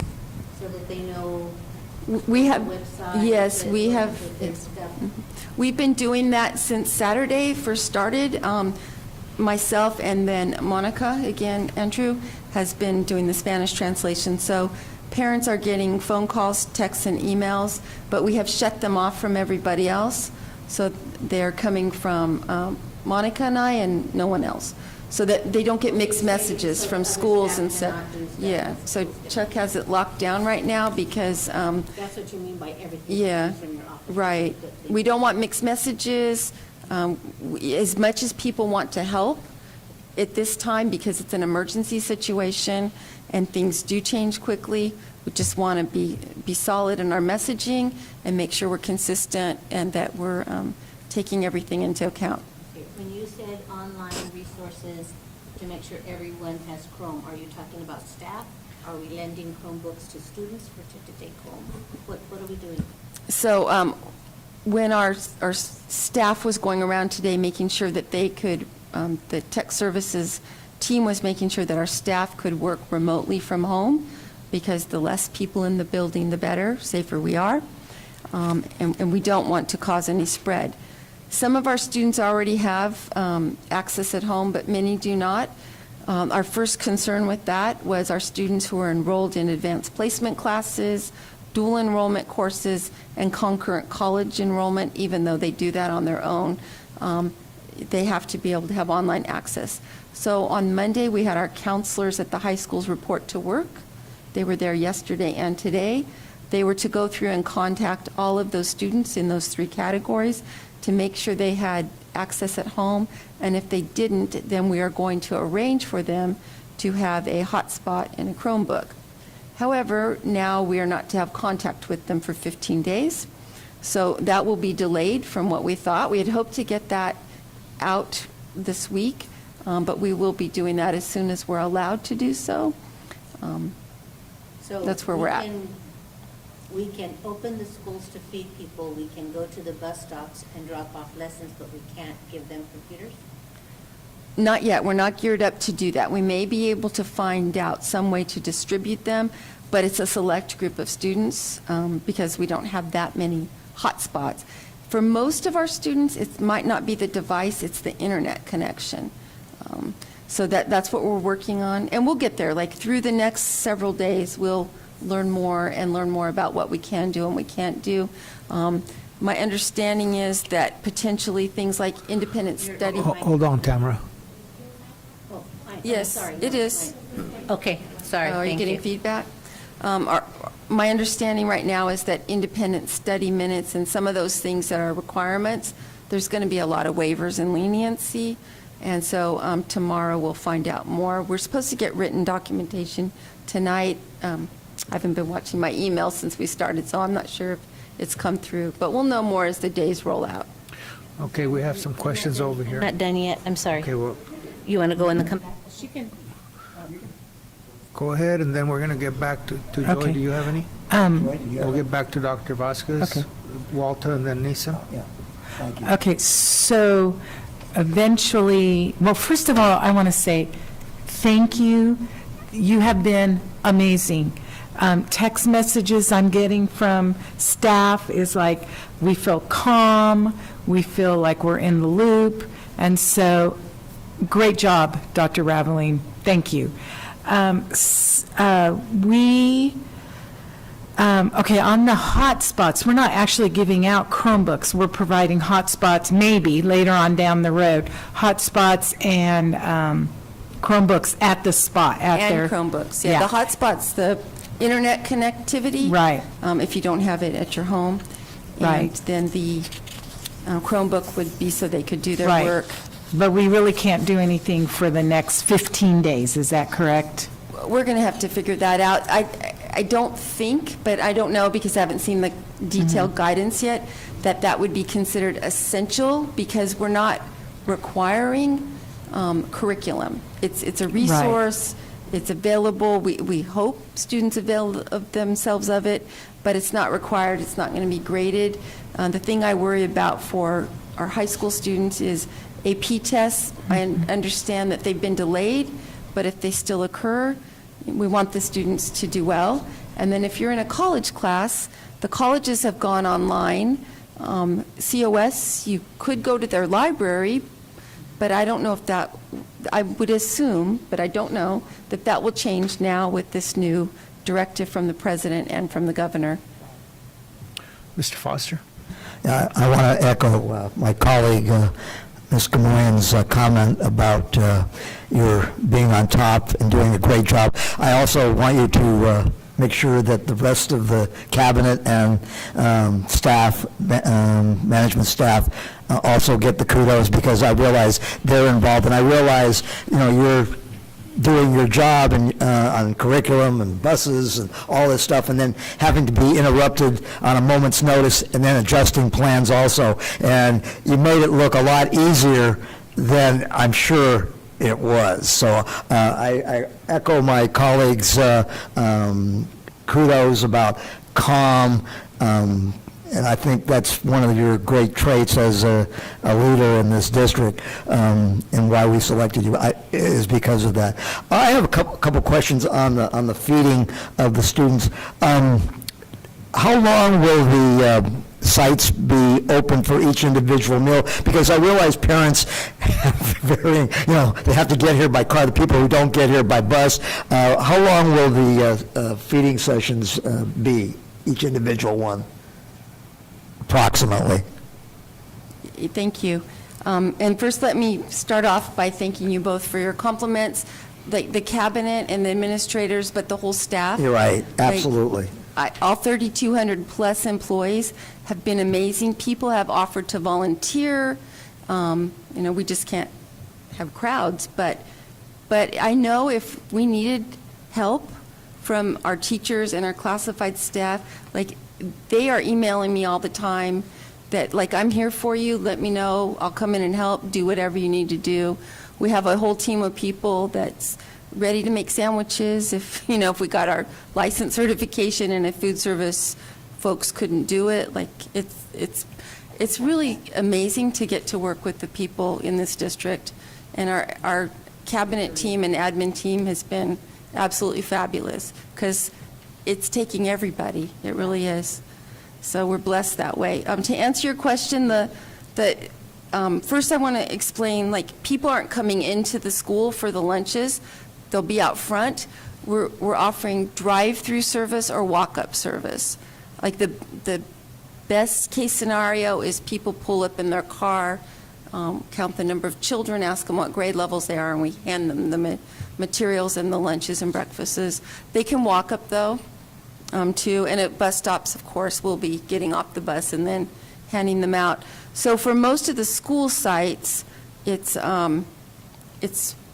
so that they know We have, the website? yes, we have. and stuff? We've been doing that since Saturday first started. Myself and then Monica, again, Andrew, has been doing the Spanish translation. So parents are getting phone calls, texts, and emails, but we have shut them off from everybody else. So they're coming from Monica and I and no one else. So that they don't get mixed messages from schools and stuff. Yeah, so Chuck has it locked down right now because, That's what you mean by everything yeah, from your office. right. We don't want mixed messages. As much as people want to help at this time, because it's an emergency situation and things do change quickly, we just want to be solid in our messaging and make sure we're consistent and that we're taking everything into account. Okay, when you said online resources to make sure everyone has Chrome, are you talking about staff? Are we lending Chromebooks to students to take Chrome? What are we doing? So when our staff was going around today making sure that they could, the tech services team was making sure that our staff could work remotely from home, because the less people in the building, the better, safer we are, and we don't want to cause any spread. Some of our students already have access at home, but many do not. Our first concern with that was our students who are enrolled in advanced placement classes, dual enrollment courses, and concurrent college enrollment. Even though they do that on their own, they have to be able to have online access. So on Monday, we had our counselors at the high schools report to work. They were there yesterday and today. They were to go through and contact all of those students in those 3 categories to make sure they had access at home, and if they didn't, then we are going to arrange for them to have a hotspot and a Chromebook. However, now we are not to have contact with them for 15 days, so that will be delayed from what we thought. We had hoped to get that out this week, but we will be doing that as soon as we're allowed to do so. So That's where we're at. We can open the schools to feed people, we can go to the bus stops and drop off lessons, but we can't give them computers? Not yet. We're not geared up to do that. We may be able to find out some way to distribute them, but it's a select group of students because we don't have that many hotspots. For most of our students, it might not be the device, it's the internet connection. So that's what we're working on, and we'll get there. Like through the next several days, we'll learn more about what we can do and we can't do. My understanding is that potentially things like independent study. Hold on, Tamara. Oh, I'm Yes, sorry. it is. Okay, sorry, Are you thank getting you. feedback? My understanding right now is that independent study minutes and some of those things that are requirements, there's going to be a lot of waivers and leniency, and so tomorrow we'll find out more. We're supposed to get written documentation tonight. I haven't been watching my email since we started, so I'm not sure if it's come through, but we'll know more as the days roll out. Okay, we have some questions over here. Not done yet, I'm sorry. Okay, well, You want to go in the, go ahead, and then we're going to get back to Joy. Okay. Do you have any? We'll get back to Dr. Vasquez, Okay. Walter, and then Nisa. Yeah, thank you. Okay, so eventually, well, first of all, I want to say thank you. You have been amazing. Text messages I'm getting from staff is like, we feel calm, we feel like we're in the loop, and so, great job, Dr. Raveline, thank you. Okay, on the hotspots, we're not actually giving out Chromebooks, we're providing hotspots, maybe later on down the road, hotspots and Chromebooks at the spot, at their... And Chromebooks, yeah. The hotspots, the internet connectivity. Right. If you don't have it at your home. Right. And then the Chromebook would be so they could do their Right. work. But we really can't do anything for the next 15 days, is that correct? We're going to have to figure that out. I don't think, but I don't know because I haven't seen the detailed guidance yet, that would be considered essential because we're not requiring curriculum. It's a resource, it's available, we hope students avail of themselves of it, but it's not required, it's not going to be graded. The thing I worry about for our high school students is AP tests. I understand that they've been delayed, but if they still occur, we want the students to do well. And then if you're in a college class, the colleges have gone online. COS, you could go to their library, but I don't know if that, I would assume, but I don't know, that will change now with this new directive from the president and from the governor. Mr. Foster? I want to echo my colleague, Ms. Gamoyan's comment about your being on top and doing a great job. I also want you to make sure that the rest of the cabinet and staff, management staff, also get the kudos because I realize they're involved, and I realize, you're doing your job and on curriculum and buses and all this stuff, and then having to be interrupted on a moment's notice and then adjusting plans also. And you made it look a lot easier than I'm sure it was. So I echo my colleagues' kudos about calm, and I think that's one of your great traits as a leader in this district, and why we selected you is because of that. I have a couple questions on the feeding of the students. How long will the sites be open for each individual meal? Because I realize parents have varying, they have to get here by car, the people who don't get here by bus. How long will the feeding sessions be, each individual one? Approximately. Thank you. And first, let me start off by thanking you both for your compliments. the cabinet and the administrators, but the whole staff. You're right, Like, absolutely. all 3,200-plus employees have been amazing. People have offered to volunteer. We just can't have crowds, but I know if we needed help from our teachers and our classified staff, like, they are emailing me all the time that, like, I'm here for you, let me know, I'll come in and help, do whatever you need to do. We have a whole team of people that's ready to make sandwiches if we got our license certification and if food service folks couldn't do it. Like, it's really amazing to get to work with the people in this district. And our cabinet team and admin team has been absolutely fabulous because it's taking everybody. It really is. So we're blessed that way. To answer your question, first I want to explain, like, people aren't coming into the school for the lunches. They'll be out front. We're offering drive-through service or walk-up service. Like, the best case scenario is people pull up in their car, count the number of children, ask them what grade levels they are, and we hand them the materials and the lunches and breakfasts. They can walk up, though, too, and at bus stops, of course, we'll be getting off the bus and then handing them out. So for most of the school sites, it's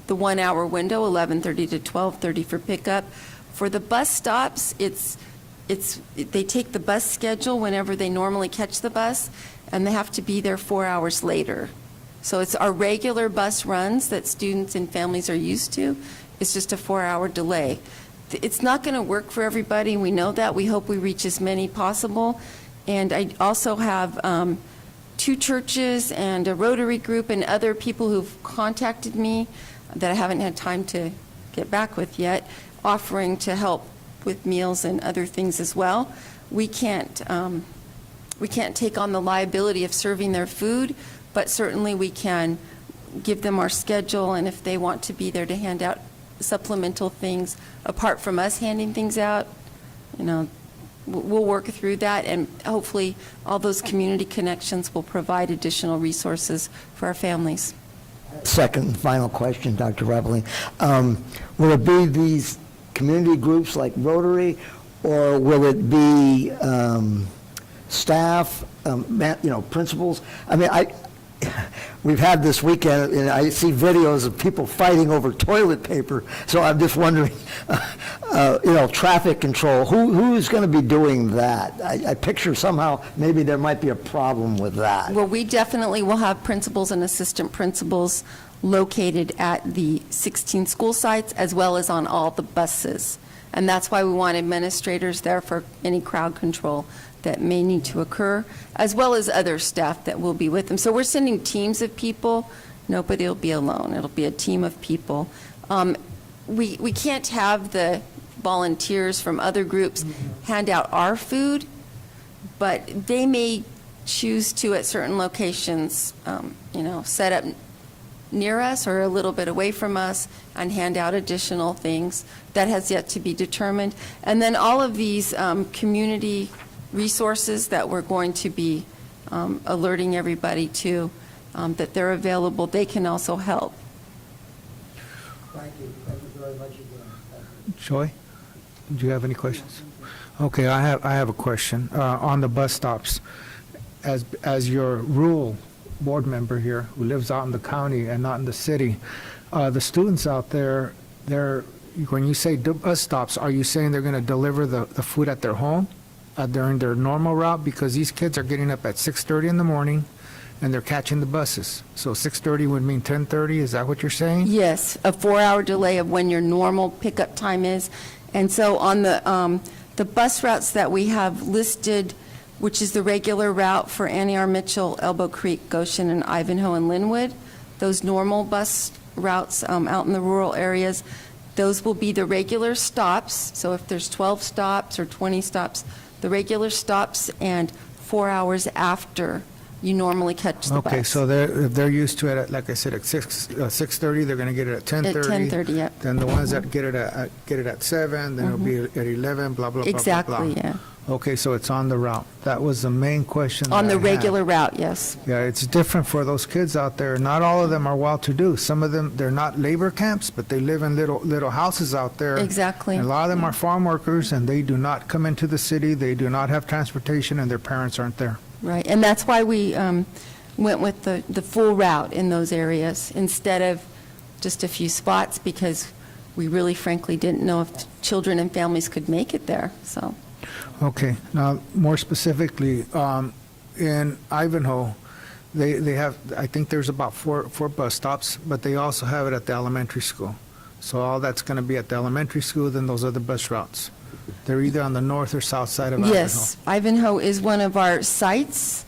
the 1 hour window, 11:30 to 12:30 for pickup. For the bus stops, they take the bus schedule whenever they normally catch the bus, and they have to be there 4 hours later. So it's our regular bus runs that students and families are used to. It's just a 4-hour delay. It's not going to work for everybody. We know that. We hope we reach as many possible. And I also have 2 churches and a Rotary group and other people who've contacted me that I haven't had time to get back with yet, offering to help with meals and other things as well. We can't take on the liability of serving their food, but certainly we can give them our schedule, and if they want to be there to hand out supplemental things apart from us handing things out, we'll work through that, and hopefully all those community connections will provide additional resources for our families. Second and final question, Dr. Reveling. Will it be these community groups like Rotary, or will it be staff, principals? I mean, we've had this weekend, and I see videos of people fighting over toilet paper, so I'm just wondering, traffic control, who is going to be doing that? I picture somehow maybe there might be a problem with that. Well, we definitely will have principals and assistant principals located at the 16 school sites as well as on all the buses. And that's why we want administrators there for any crowd control that may need to occur, as well as other staff that will be with them. So we're sending teams of people. Nobody will be alone. It'll be a team of people. We can't have the volunteers from other groups hand out our food, but they may choose to, at certain locations, set up near us or a little bit away from us and hand out additional things. That has yet to be determined. And then all of these community resources that we're going to be alerting everybody to, that they're available, they can also help. Thank you. Thank you very much again. Joy, do you have any questions? Okay, I have a question on the bus stops. As your rural board member here who lives out in the county and not in the city, the students out there, when you say bus stops, are you saying they're going to deliver the food at their home during their normal route? Because these kids are getting up at 6:30 in the morning and they're catching the buses. So 6:30 would mean 10:30, is that what you're saying? Yes, a 4-hour delay of when your normal pickup time is. And so on the bus routes that we have listed, which is the regular route for Annie R. Mitchell, Elbow Creek, Goshen, and Ivanhoe and Linwood, those normal bus routes out in the rural areas, those will be the regular stops. So if there's 12 stops or 20 stops, the regular stops, and 4 hours after you normally catch the bus. Okay, so if they're used to it, like I said, at 6:30, they're going to get it at 10:30. At 10:30, yep. Then the ones that get it at 7, then it'll be at 11, blah, blah, blah, blah, blah. Exactly, yeah. Okay, so it's on the route. That was the main question On that the I had. regular route, yes. Yeah, it's different for those kids out there. Not all of them are well-to-do. Some of them, they're not labor camps, but they live in little houses out there. Exactly. And a lot of them are farm workers, and they do not come into the city. They do not have transportation, and their parents aren't there. Right, and that's why we went with the full route in those areas instead of just a few spots, because we really frankly didn't know if children and families could make it there, so. Okay, now, more specifically, in Ivanhoe, they have, I think there's about four bus stops, but they also have it at the elementary school. So all that's going to be at the elementary school, then those other bus routes. They're either on the north or south side of Ivanhoe. Yes, Ivanhoe is one of our sites.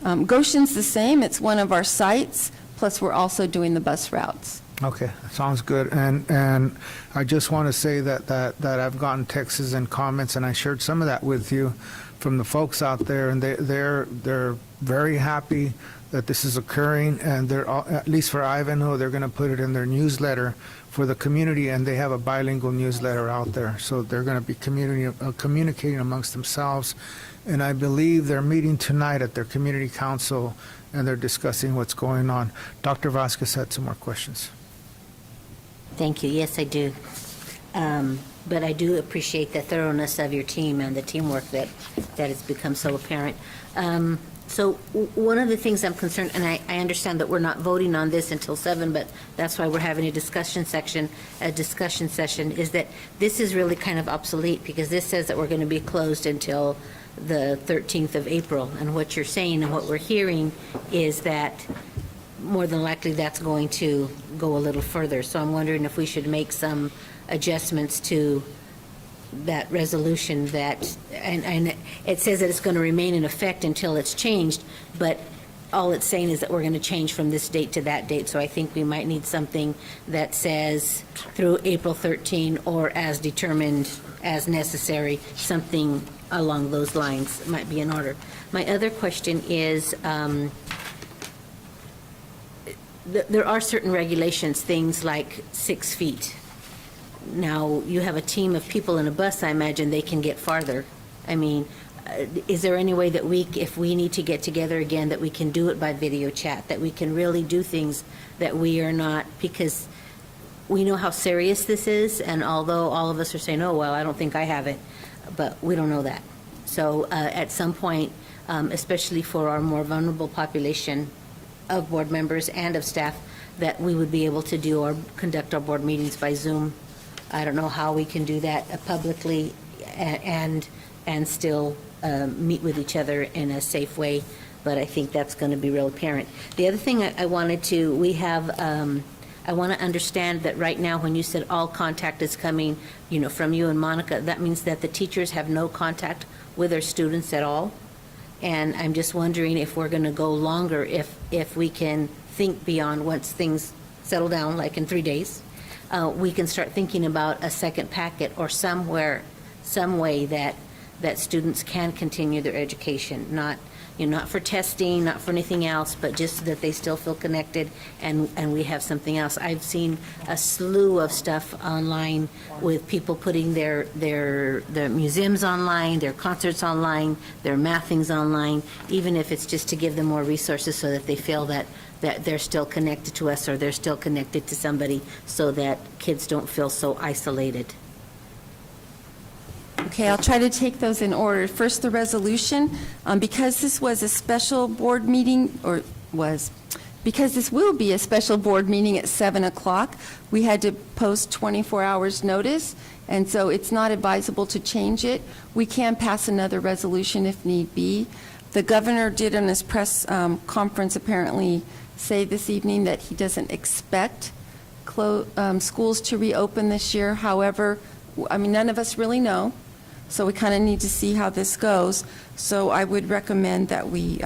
Goshen's the same, it's one of our sites, plus we're also doing the bus routes. Okay, sounds good. And I just want to say that I've gotten texts and comments, and I shared some of that with you from the folks out there, and they're very happy that this is occurring, and they're, at least for Ivanhoe, they're going to put it in their newsletter for the community, and they have a bilingual newsletter out there. So they're going to be communicating amongst themselves, and I believe they're meeting tonight at their community council, and they're discussing what's going on. Dr. Vasquez had some more questions. Thank you. Yes, I do. But I do appreciate the thoroughness of your team and the teamwork that has become so apparent. So one of the things I'm concerned, and I understand that we're not voting on this until 7, but that's why we're having a discussion session, is that this is really kind of obsolete, because this says that we're going to be closed until the 13th of April. And what you're saying and what we're hearing is that more than likely that's going to go a little further. So I'm wondering if we should make some adjustments to that resolution that, and it says that it's going to remain in effect until it's changed, but all it's saying is that we're going to change from this date to that date. So I think we might need something that says through April 13 or as determined as necessary, something along those lines might be in order. My other question is, there are certain regulations, things like 6 feet. Now, you have a team of people in a bus, I imagine they can get farther. I mean, is there any way that if we need to get together again, that we can do it by video chat, that we can really do things that we are not, because we know how serious this is, and although all of us are saying, oh, well, I don't think I have it, but we don't know that. So at some point, especially for our more vulnerable population of board members and of staff, that we would be able to do or conduct our board meetings by Zoom. I don't know how we can do that publicly and still meet with each other in a safe way, but I think that's going to be real apparent. The other thing I wanted to, I want to understand that right now when you said all contact is coming, from you and Monica, that means that the teachers have no contact with their students at all? And I'm just wondering if we're going to go longer, if we can think beyond once things settle down, like in 3 days, we can start thinking about a second packet or some way that students can continue their education, not for testing, not for anything else, but just so that they still feel connected and we have something else. I've seen a slew of stuff online with people putting their museums online, their concerts online, their math things online, even if it's just to give them more resources so that they feel that they're still connected to us or they're still connected to somebody, so that kids don't feel so isolated. Okay, I'll try to take those in order. First, the resolution. Because this was a special board meeting, because this will be a special board meeting at 7 o'clock, we had to post 24 hours notice, and so it's not advisable to change it. We can pass another resolution if need be. The governor did in his press conference apparently say this evening that he doesn't expect schools to reopen this year. However, none of us really know. So we kind of need to see how this goes. So I would recommend that we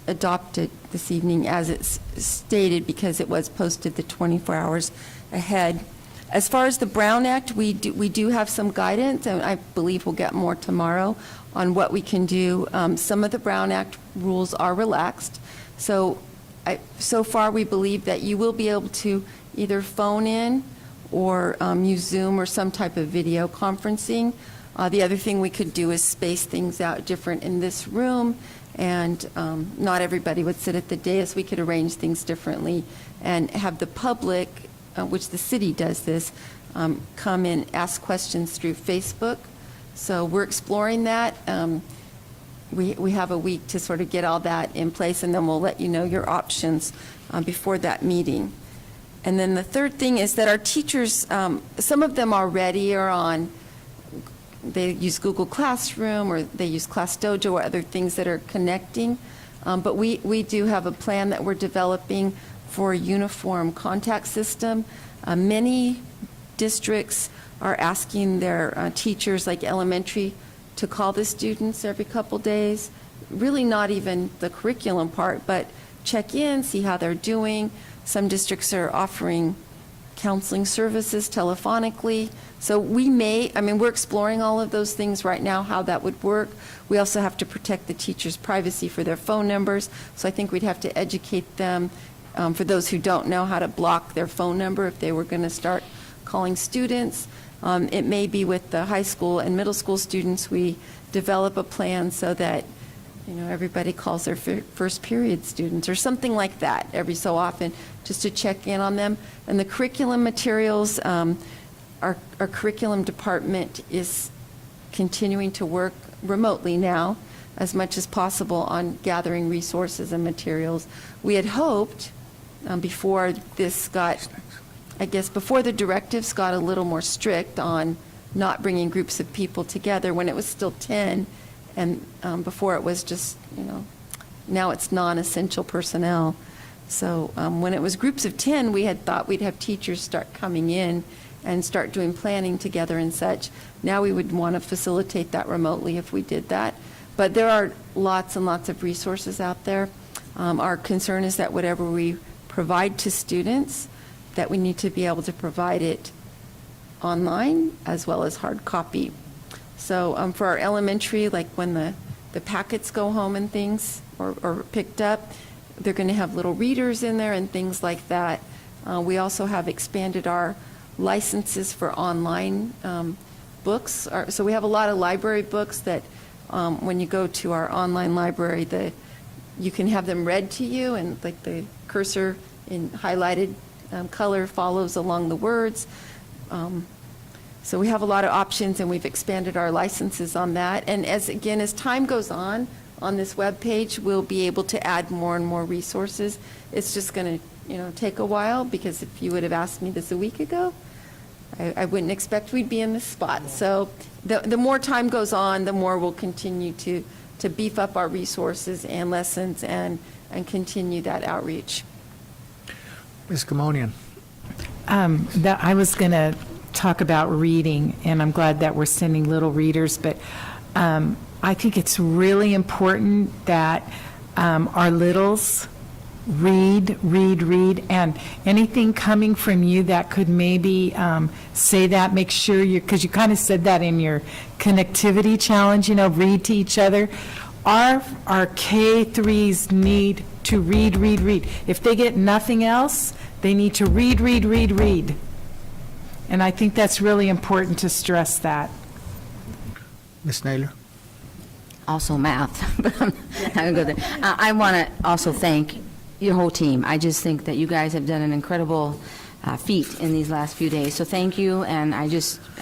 adopt it this evening as it's stated, because it was posted the 24 hours ahead. As far as the Brown Act, we do have some guidance, and I believe we'll get more tomorrow on what we can do. Some of the Brown Act rules are relaxed. So far we believe that you will be able to either phone in or use Zoom or some type of video conferencing The other thing we could do is space things out different in this room, and not everybody would sit at the dais. We could arrange things differently and have the public, which the city does this, come and ask questions through Facebook. So we're exploring that. We have a week to sort of get all that in place, and then we'll let you know your options before that meeting. And then the third thing is that our teachers, some of them already are on, they use Google Classroom, or they use ClassDojo, or other things that are connecting. But we do have a plan that we're developing for a uniform contact system. Many districts are asking their teachers, like elementary, to call the students every couple days. Really not even the curriculum part, but check in, see how they're doing. Some districts are offering counseling services telephonically. So we're exploring all of those things right now, how that would work. We also have to protect the teachers' privacy for their phone numbers. So I think we'd have to educate them, for those who don't know, how to block their phone number if they were going to start calling students. It may be with the high school and middle school students, we develop a plan so that, everybody calls their first period students or something like that every so often, just to check in on them. And the curriculum materials, our curriculum department is continuing to work remotely now as much as possible on gathering resources and materials. We had hoped before this got, before the directives got a little more strict on not bringing groups of people together, when it was still 10, and before it was just, now it's non-essential personnel. So when it was groups of 10, we had thought we'd have teachers start coming in and start doing planning together and such. Now we would want to facilitate that remotely if we did that. But there are lots and lots of resources out there. Our concern is that whatever we provide to students, that we need to be able to provide it online as well as hard copy. So for our elementary, like when the packets go home and things, or picked up, they're going to have little readers in there and things like that. We also have expanded our licenses for online books. So we have a lot of library books that when you go to our online library, you can have them read to you, and like the cursor in highlighted color follows along the words. So we have a lot of options, and we've expanded our licenses on that. And as time goes on this webpage, we'll be able to add more and more resources. It's just going to, take a while, because if you would have asked me this a week ago, I wouldn't expect we'd be in this spot. So the more time goes on, the more we'll continue to beef up our resources and lessons and continue that outreach. Ms. Gamonian. That I was going to talk about reading, and I'm glad that we're sending little readers, but I think it's really important that our littles read, and anything coming from you that could maybe say that, make sure because you kind of said that in your connectivity challenge, read to each other. Our K3s need to read. If they get nothing else, they need to read. And I think that's really important to stress that. Ms. Naylor. Also math, but I'm not going to go there. I want to also thank your whole team. I just think that you guys have done an incredible feat in these last few days. So thank you, and I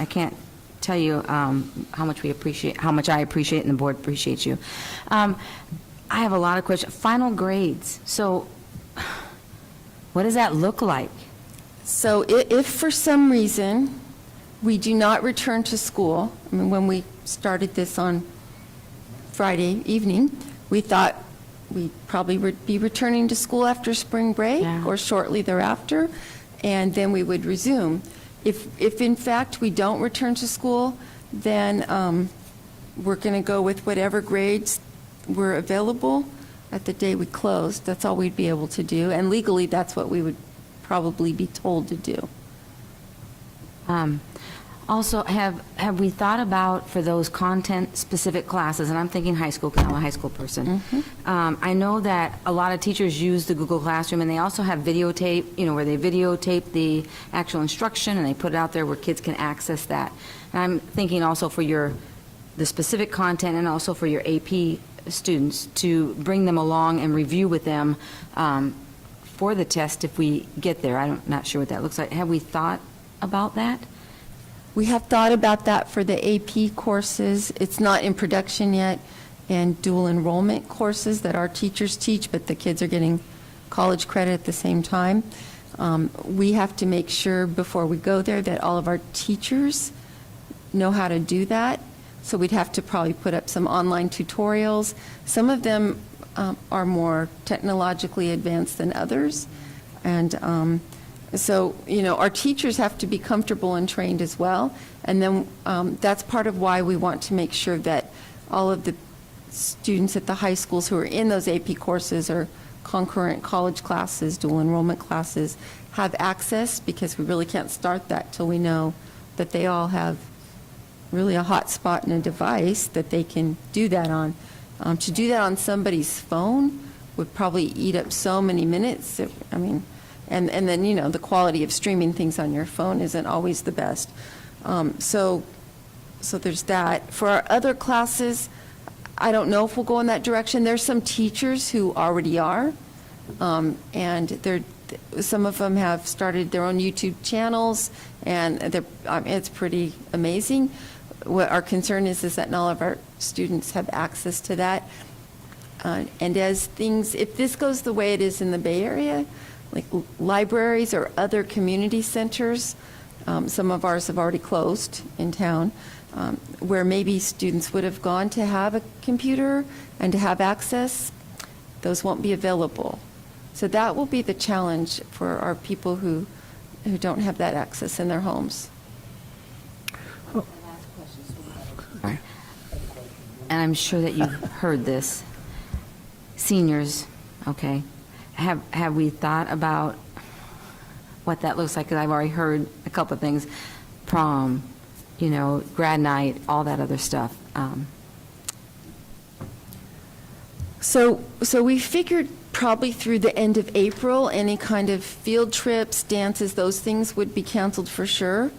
can't tell you how much I appreciate and the board appreciates you. I have a lot of questions. Final grades. So what does that look like? So if for some reason we do not return to school, when we started this on Friday evening, we thought we probably would be returning to school after spring break or shortly thereafter, and then we would resume. If in fact we don't return to school, then we're going to go with whatever grades were available at the day we closed. That's all we'd be able to do, and legally that's what we would probably be told to do. Also, have we thought about for those content-specific classes, and I'm thinking high school because I'm a high school person. I know that a lot of teachers use the Google Classroom, and they also have videotape, where they videotape the actual instruction, and they put it out there where kids can access that. And I'm thinking also for the specific content and also for your AP students to bring them along and review with them for the test if we get there. I'm not sure what that looks like. Have we thought about that? We have thought about that for the AP courses. It's not in production yet, and dual enrollment courses that our teachers teach, but the kids are getting college credit at the same time. We have to make sure before we go there that all of our teachers know how to do that. So we'd have to probably put up some online tutorials. Some of them are more technologically advanced than others. And so, our teachers have to be comfortable and trained as well. And then that's part of why we want to make sure that all of the students at the high schools who are in those AP courses or concurrent college classes, dual enrollment classes, have access, because we really can't start that till we know that they all have really a hotspot and a device that they can do that on. To do that on somebody's phone would probably eat up so many minutes. And then, the quality of streaming things on your phone isn't always the best. So there's that. For our other classes, I don't know if we'll go in that direction. There's some teachers who already are, and some of them have started their own YouTube channels, and it's pretty amazing. What our concern is that not all of our students have access to that. And if this goes the way it is in the Bay Area, like libraries or other community centers, some of ours have already closed in town, where maybe students would have gone to have a computer and to have access, those won't be available. So that will be the challenge for our people who don't have that access in their homes. And I'm sure that you've heard this. Seniors, okay, have we thought about what that looks like? Because I've already heard a couple of things, prom, grad night, all that other stuff. So we figured probably through the end of April, any kind of field trips, dances, those things would be canceled for sure.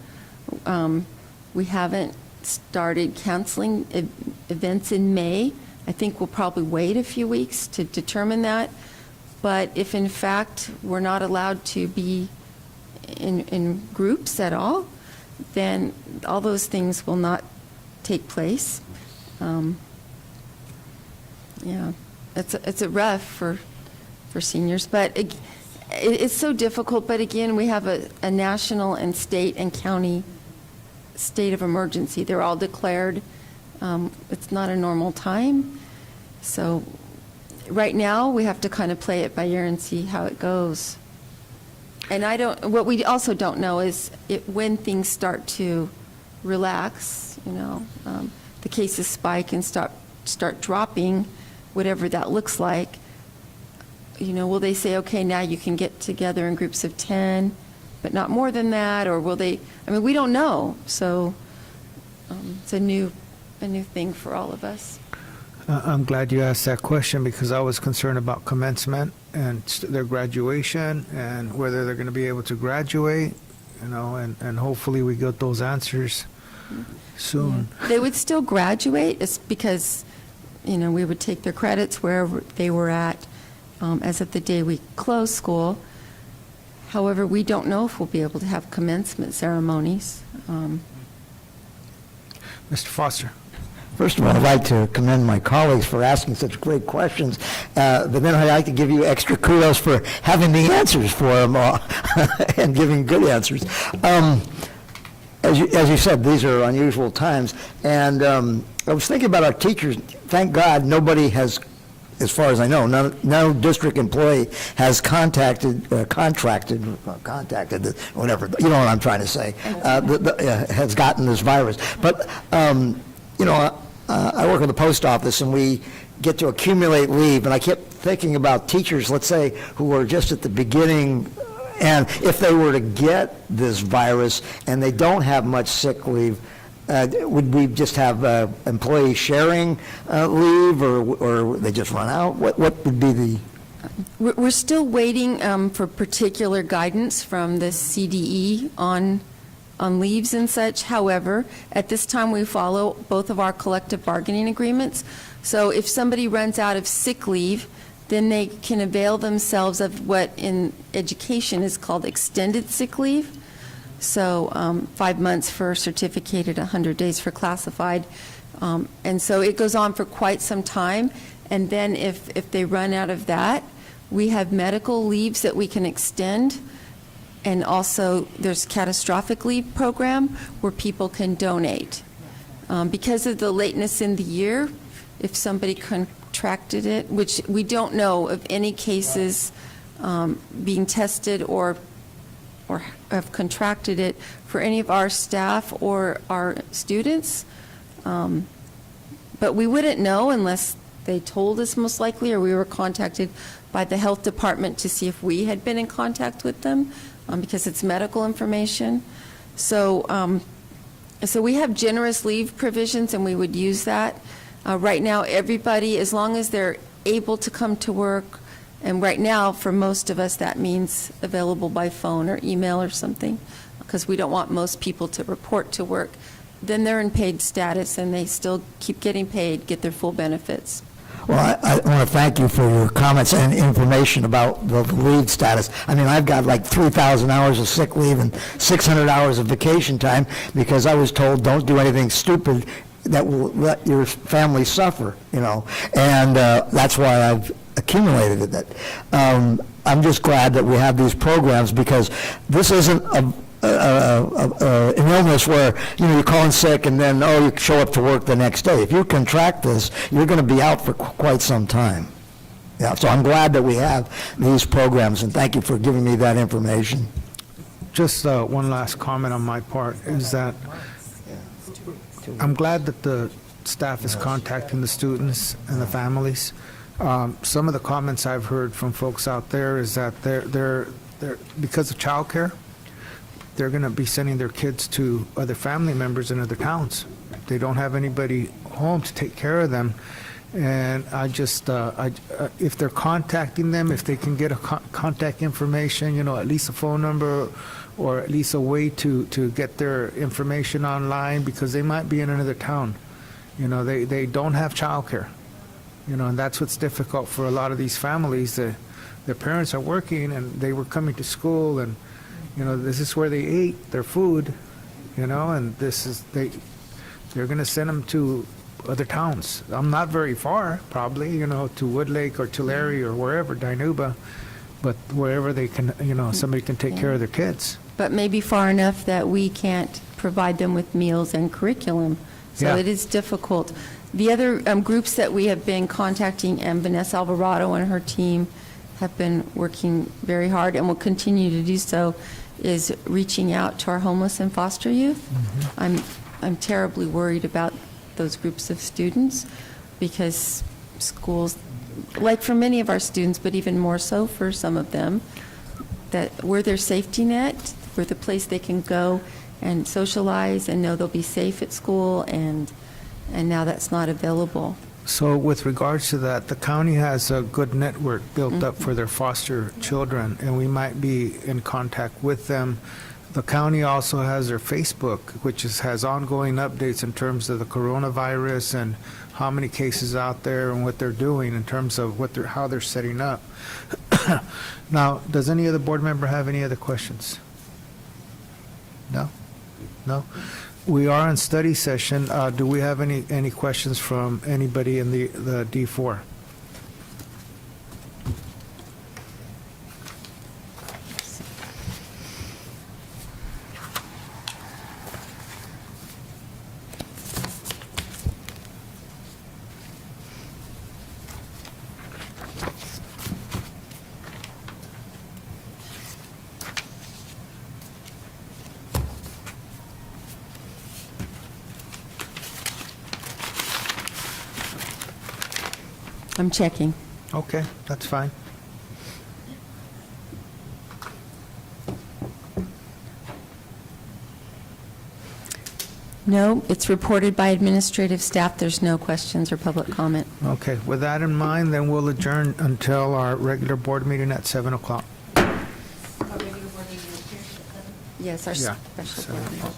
We haven't started canceling events in May. I think we'll probably wait a few weeks to determine that. But if in fact we're not allowed to be in groups at all, then all those things will not take place. It's a rough for seniors, but it's so difficult. But again, we have a national and state and county state of emergency. They're all declared. It's not a normal time. So right now, we have to kind of play it by ear and see how it goes. And what we also don't know is when things start to relax, the cases spike and start dropping, whatever that looks like. Will they say, okay, now you can get together in groups of 10, but not more than that? Or will they, we don't know. So it's a new thing for all of us. I'm glad you asked that question, because I was concerned about commencement and their graduation and whether they're going to be able to graduate, and hopefully we get those answers soon. Yeah. They would still graduate. It's because, we would take their credits wherever they were at as of the day we close school. However, we don't know if we'll be able to have commencement ceremonies. Mr. Foster. First of all, I'd like to commend my colleagues for asking such great questions, but then I'd like to give you extra kudos for having the answers for them and giving good answers. As you said, these are unusual times, and I was thinking about our teachers. Thank God nobody has, as far as I know, no district employee has contracted, whatever, you know what I'm trying to say, has gotten this virus. But, I work at the post office, and we get to accumulate leave, and I kept thinking about teachers, let's say, who are just at the beginning And if they were to get this virus and they don't have much sick leave, would we just have employee sharing leave, or they just run out? What would be the? We're still waiting for particular guidance from the CDE on leaves and such. However, at this time, we follow both of our collective bargaining agreements. So if somebody runs out of sick leave, then they can avail themselves of what in education is called extended sick leave. So 5 months for certificated, 100 days for classified. And so it goes on for quite some time. And then if they run out of that, we have medical leaves that we can extend. And also there's catastrophic leave program where people can donate. Because of the lateness in the year, if somebody contracted it, which we don't know of any cases being tested or have contracted it for any of our staff or our students. But we wouldn't know unless they told us, most likely, or we were contacted by the health department to see if we had been in contact with them, because it's medical information. So, so we have generous leave provisions, and we would use that. Right now, everybody, as long as they're able to come to work, and right now, for most of us, that means available by phone or email or something, because we don't want most people to report to work, then they're in paid status, and they still keep getting paid, get their full benefits. Well, I want to thank you for your comments and information about the leave status. I mean, I've got like 3,000 hours of sick leave and 600 hours of vacation time because I was told don't do anything stupid that will let your family suffer, you know, and that's why I've accumulated it. I'm just glad that we have these programs because this isn't an illness where, you know, you call in sick and then, you show up to work the next day. If you contract this, you're going to be out for quite some time. Yeah, so I'm glad that we have these programs, and thank you for giving me that information. Just one last comment on my part is that I'm glad that the staff is contacting the students and the families. Some of the comments I've heard from folks out there is that they're because of childcare, they're going to be sending their kids to other family members in other towns. They don't have anybody home to take care of them. And I just, if they're contacting them, if they can get a contact information, you know, at least a phone number or at least a way to get their information online, because they might be in another town. You know, they don't have childcare. You know, and that's what's difficult for a lot of these families. Their parents are working and they were coming to school, and you know, this is where they ate their food, you know, and this is, they're going to send them to other towns. I'm not very far, probably, you know, to Woodlake or Tulare or wherever, Dinuba, but wherever they can, you know, somebody can take care of their kids. But maybe far enough that we can't provide them with meals and curriculum. So Yeah. it is difficult. The other groups that we have been contacting, and Vanessa Alvarado and her team have been working very hard and will continue to do so, is reaching out to our homeless and foster youth. I'm terribly worried about those groups of students because schools, like for many of our students, but even more so for some of them, that we're their safety net, we're the place they can go and socialize and know they'll be safe at school, and now that's not available. So with regards to that, the county has a good network built up for their foster children, and we might be in contact with them. The county also has their Facebook, which has ongoing updates in terms of the coronavirus and how many cases out there and what they're doing in terms of how they're setting up. Now, does any other board member have any other questions? No? No? We are in study session. Do we have any questions from anybody in the D4? I'm checking. Okay, that's fine. No, it's reported by administrative staff. There's no questions or public comment. Okay, with that in mind, then we'll adjourn until our regular board meeting at 7 o'clock. Yes, our Yeah, special so- board meeting.